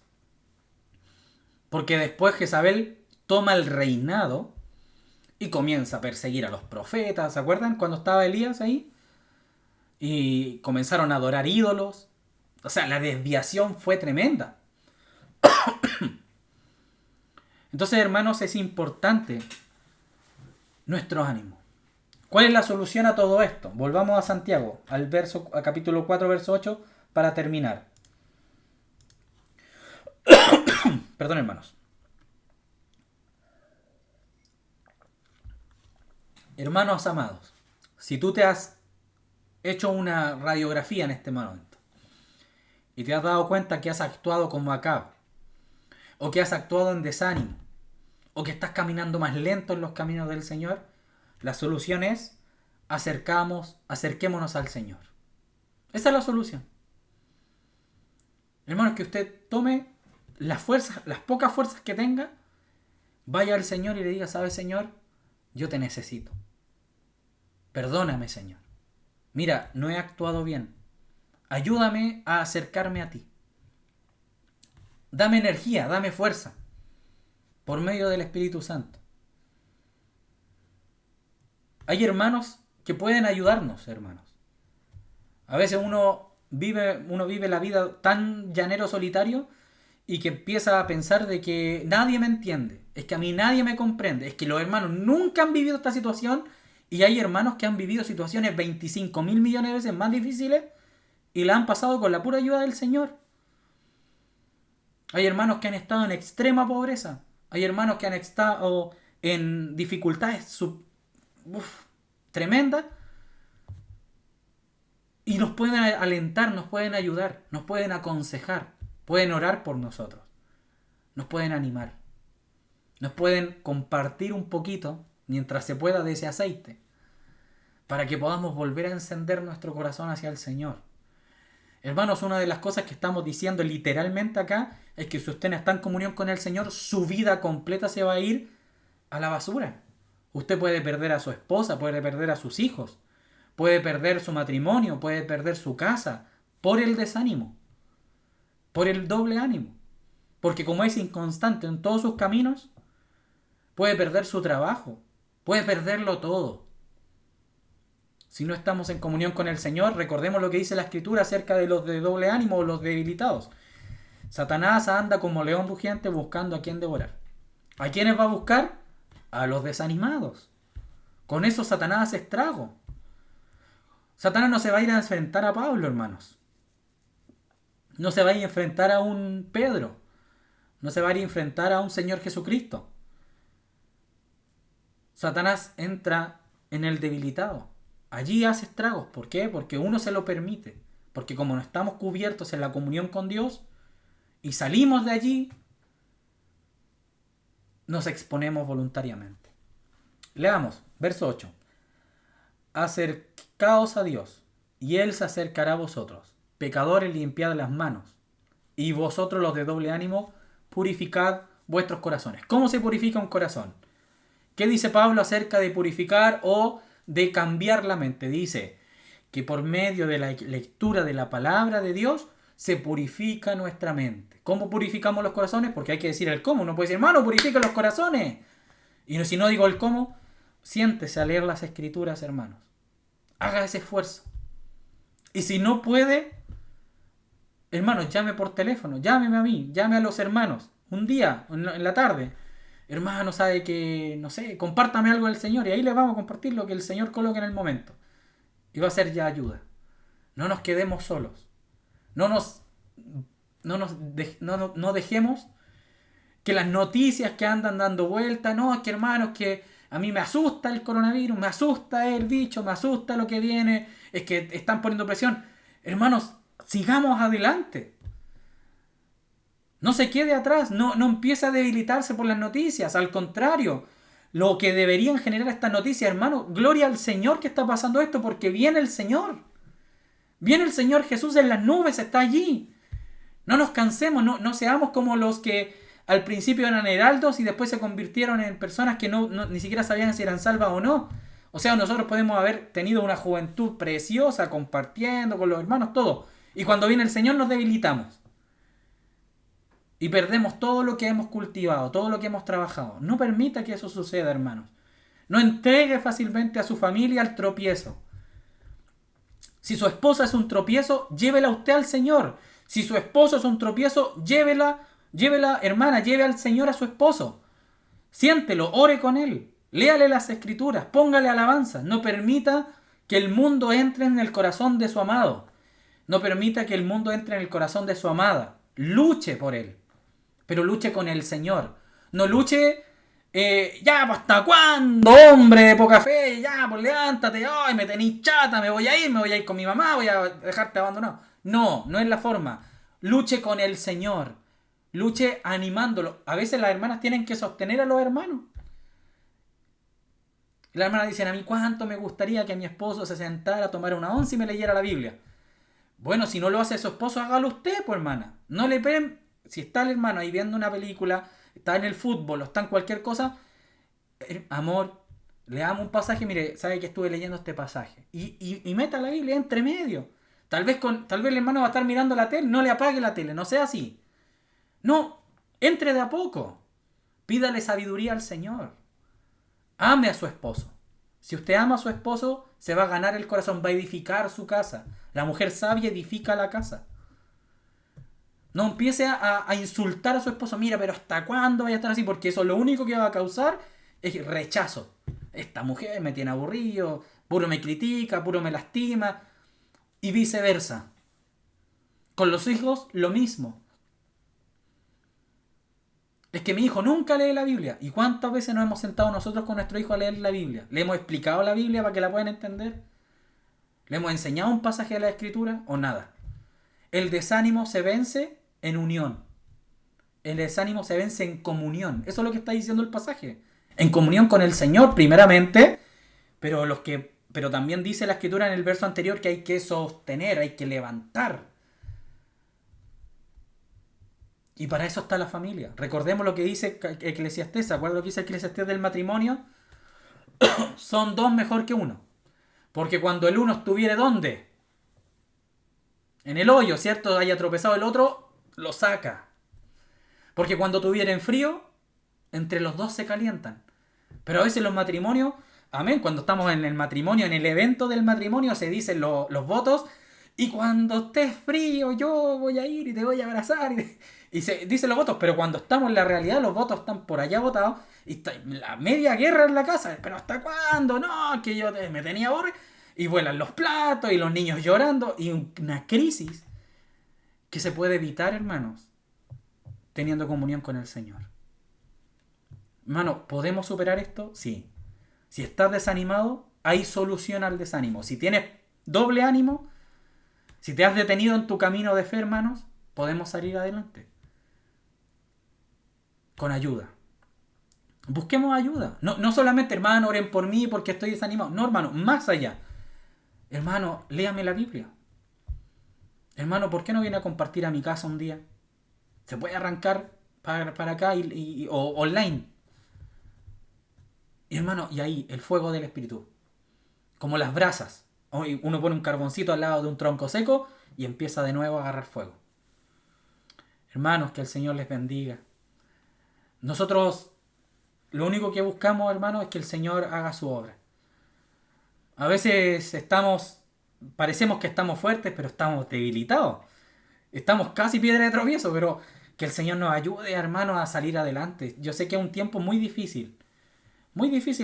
Porque después Jezabel toma el reinado y comienza a perseguir a los profetas. ¿Se acuerdan cuando estaba Elías ahí? Y comenzaron a adorar ídolos. O sea, la desviación fue tremenda. Entonces, hermanos, es importante nuestro ánimo. ¿Cuál es la solución a todo esto? Volvamos a Santiago, a capítulo 4, verso 8, para terminar. Perdón, hermanos. Hermanos amados, si tú te has hecho una radiografía en este momento y te has dado cuenta que has actuado como Acab, o que has actuado en desánimo, o que estás caminando más lento en los caminos del Señor, la solución es acerquémonos al Señor. Esa es la solución. Hermanos, que usted tome las fuerzas, las pocas fuerzas que tenga, vaya al Señor y le diga, ¿sabes, Señor? Yo te necesito. Perdóname, Señor. Mira, no he actuado bien. Ayúdame a acercarme a ti. Dame energía, dame fuerza. Por medio del Espíritu Santo. Hay hermanos que pueden ayudarnos, hermanos. A veces uno vive la vida tan llanero solitario y que empieza a pensar de que nadie me entiende. Es que a mí nadie me comprende. Es que los hermanos nunca han vivido esta situación. Y hay hermanos que han vivido situaciones 25.000 millones de veces más difíciles y la han pasado con la pura ayuda del Señor. Hay hermanos que han estado en extrema pobreza. Hay hermanos que han estado en dificultades tremendas y nos pueden alentar, nos pueden ayudar, nos pueden aconsejar, pueden orar por nosotros, nos pueden animar, nos pueden compartir un poquito mientras se pueda de ese aceite, para que podamos volver a encender nuestro corazón hacia el Señor. Hermanos, una de las cosas que estamos diciendo literalmente acá es que si usted no está en comunión con el Señor, su vida completa se va a ir a la basura. Usted puede perder a su esposa, puede perder a sus hijos, puede perder su matrimonio, puede perder su casa, por el desánimo, por el doble ánimo. Porque como es inconstante en todos sus caminos, puede perder su trabajo, puede perderlo todo. Si no estamos en comunión con el Señor, recordemos lo que dice la Escritura acerca de los de doble ánimo o los debilitados. Satanás anda como león rugiente buscando a quien devorar. ¿A quiénes va a buscar? A los desanimados. Con eso Satanás hace estrago. Satanás no se va a ir a enfrentar a Pablo, hermanos. No se va a ir a enfrentar a un Pedro. No se va a ir a enfrentar a un Señor Jesucristo. Satanás entra en el debilitado. Allí hace estragos. ¿Por qué? Porque uno se lo permite. Porque como no estamos cubiertos en la comunión con Dios y salimos de allí, nos exponemos voluntariamente. Leamos, verso 8. Acercaos a Dios, y Él se acercará a vosotros. Pecadores, limpiad las manos. Y vosotros los de doble ánimo, purificad vuestros corazones. ¿Cómo se purifica un corazón? ¿Qué dice Pablo acerca de purificar o de cambiar la mente? Dice que por medio de la lectura de la palabra de Dios se purifica nuestra mente. ¿Cómo purificamos los corazones? Porque hay que decir el cómo. No puede decir, hermano, purifica los corazones. Y si no digo el cómo, siéntese a leer las Escrituras, hermanos. Haga ese esfuerzo. Y si no puede, hermanos, llame por teléfono, llámeme a mí, llame a los hermanos. Un día, en la tarde. Hermano, sabe que, no sé, compártame algo del Señor y ahí le vamos a compartir lo que el Señor coloque en el momento. Y va a ser ya ayuda. No nos quedemos solos. No dejemos que las noticias que andan dando vuelta, no, es que hermanos, que A mí me asusta el coronavirus, me asusta el bicho, me asusta lo que viene, es que están poniendo presión. Hermanos, sigamos adelante. No se quede atrás, no empiece a debilitarse por las noticias, al contrario, lo que deberían generar estas noticias, hermano, gloria al Señor que está pasando esto, porque viene el Señor. Viene el Señor Jesús en las nubes, está allí. No nos cansemos, no seamos como los que al principio eran heraldos y después se convirtieron en personas que ni siquiera sabían si eran salvas o no. O sea, nosotros podemos haber tenido una juventud preciosa, compartiendo con los hermanos, todo. Y cuando viene el Señor nos debilitamos. Y perdemos todo lo que hemos cultivado, todo lo que hemos trabajado. No permita que eso suceda, hermanos. No entregue fácilmente a su familia al tropiezo. Si su esposa es un tropiezo, llévela usted al Señor. Si su esposo es un tropiezo, llévela, hermana, lleve al Señor a su esposo. Siéntelo, ore con él. Léale las escrituras, póngale alabanza. No permita que el mundo entre en el corazón de su amado. No permita que el mundo entre en el corazón de su amada. Luche por él. Pero luche con el Señor. No luche, ya, pues, ¿hasta cuándo, hombre de poca fe? Ya, pues levántate, ay, me tenís chata, me voy a ir con mi mamá, voy a dejarte abandonado. No es la forma. Luche con el Señor. Luche animándolo. A veces las hermanas tienen que sostener a los hermanos. Las hermanas dicen, a mí cuánto me gustaría que mi esposo se sentara a tomar una once y me leyera la Biblia. Bueno, si no lo hace su esposo, hágalo usted, pues, hermana. No le peguen. Si está el hermano ahí viendo una película, está en el fútbol o está en cualquier cosa, amor, leamos un pasaje, mire, sabe que estuve leyendo este pasaje. Y meta la Biblia entre medio. Tal vez el hermano va a estar mirando la tele, no le apague la tele, no sea así. No, entre de a poco. Pídale sabiduría al Señor. Ame a su esposo. Si usted ama a su esposo, se va a ganar el corazón, va a edificar su casa. La mujer sabia edifica la casa. No empiece a insultar a su esposo. Mira, pero ¿hasta cuándo vaya a estar así? Porque eso lo único que va a causar es rechazo. Esta mujer me tiene aburrido, puro me critica, puro me lastima. Y viceversa. Con los hijos, lo mismo. Es que mi hijo nunca lee la Biblia. ¿Y cuántas veces nos hemos sentado nosotros con nuestro hijo a leer la Biblia? ¿Le hemos explicado la Biblia para que la puedan entender? ¿Le hemos enseñado un pasaje de la Escritura o nada? El desánimo se vence en unión. El desánimo se vence en comunión. Eso es lo que está diciendo el pasaje. En comunión con el Señor, primeramente, pero también dice la Escritura en el verso anterior que hay que sostener, hay que levantar. Y para eso está la familia. Recordemos lo que dice Eclesiastés. ¿Se acuerdan lo que dice Eclesiastés del matrimonio? Son dos mejor que uno. Porque cuando el uno estuviere ¿dónde? En el hoyo, ¿cierto? Haya tropezado el otro, lo saca. Porque cuando tuvieren frío, entre los dos se calientan. Pero a veces los matrimonios, amén, cuando estamos en el matrimonio, en el evento del matrimonio, se dicen los votos. Y cuando estés frío, yo voy a ir y te voy a abrazar. Y se dicen los votos, pero cuando estamos en la realidad, los votos están por allá votados. Y está la media guerra en la casa. ¿Pero hasta cuándo? No, que yo me tenía aburrido. Y vuelan los platos y los niños llorando. Y una crisis que se puede evitar, hermanos, teniendo comunión con el Señor. Hermano, ¿podemos superar esto? Sí. Si estás desanimado, hay solución al desánimo. Si tienes doble ánimo, si te has detenido en tu camino de fe, hermanos, podemos salir adelante. Con ayuda. Busquemos ayuda. No solamente, hermano, oren por mí porque estoy desanimado. No, hermano, más allá. Hermano, léame la Biblia. Hermano, ¿por qué no viene a compartir a mi casa un día? Se puede arrancar para acá o online. Y hermano, y ahí, el fuego del Espíritu. Como las brasas. Uno pone un carboncito al lado de un tronco seco y empieza de nuevo a agarrar fuego. Hermanos, que el Señor les bendiga. Nosotros lo único que buscamos, hermanos, es que el Señor haga su obra. A veces parecemos que estamos fuertes, pero estamos debilitados. Estamos casi piedra de tropiezo, pero que el Señor nos ayude, hermanos, a salir adelante. Yo sé que es un tiempo muy difícil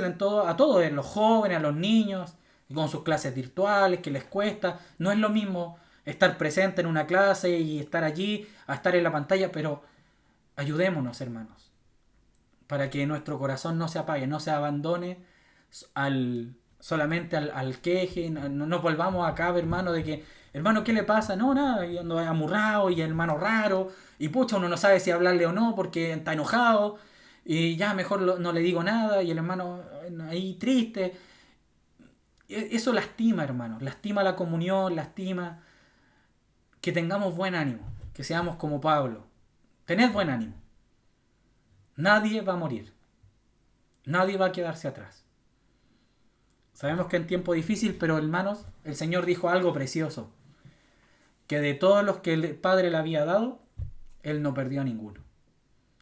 a todos, los jóvenes, a los niños, con sus clases virtuales, que les cuesta. No es lo mismo estar presente en una clase y estar allí, a estar en la pantalla, pero ayudémonos, hermanos. para que nuestro corazón no se apague, no se abandone solamente al queje, no volvamos acá, hermano, de que, hermano, ¿qué le pasa? No, nada, y ando amurrado y el hermano raro, y pucha, uno no sabe si hablarle o no porque está enojado, y ya mejor no le digo nada, y el hermano ahí triste. Eso lastima, hermano, lastima la comunión, lastima que tengamos buen ánimo, que seamos como Pablo. Tened buen ánimo. Nadie va a morir. Nadie va a quedarse atrás. Sabemos que en tiempo difícil, pero hermanos, el Señor dijo algo precioso. Que de todos los que el Padre le había dado, Él no perdió a ninguno.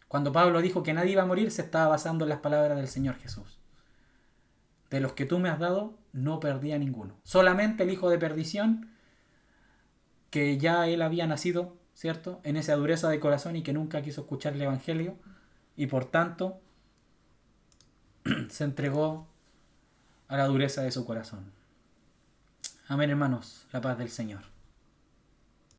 Cuando Pablo dijo que nadie iba a morir, se estaba basando en las palabras del Señor Jesús. De los que tú me has dado, no perdí a ninguno. Solamente el hijo de perdición, que ya él había nacido, ¿cierto?, en esa dureza de corazón y que nunca quiso escuchar el Evangelio, y por tanto se entregó a la dureza de su corazón. Amén, hermanos, la paz del Señor.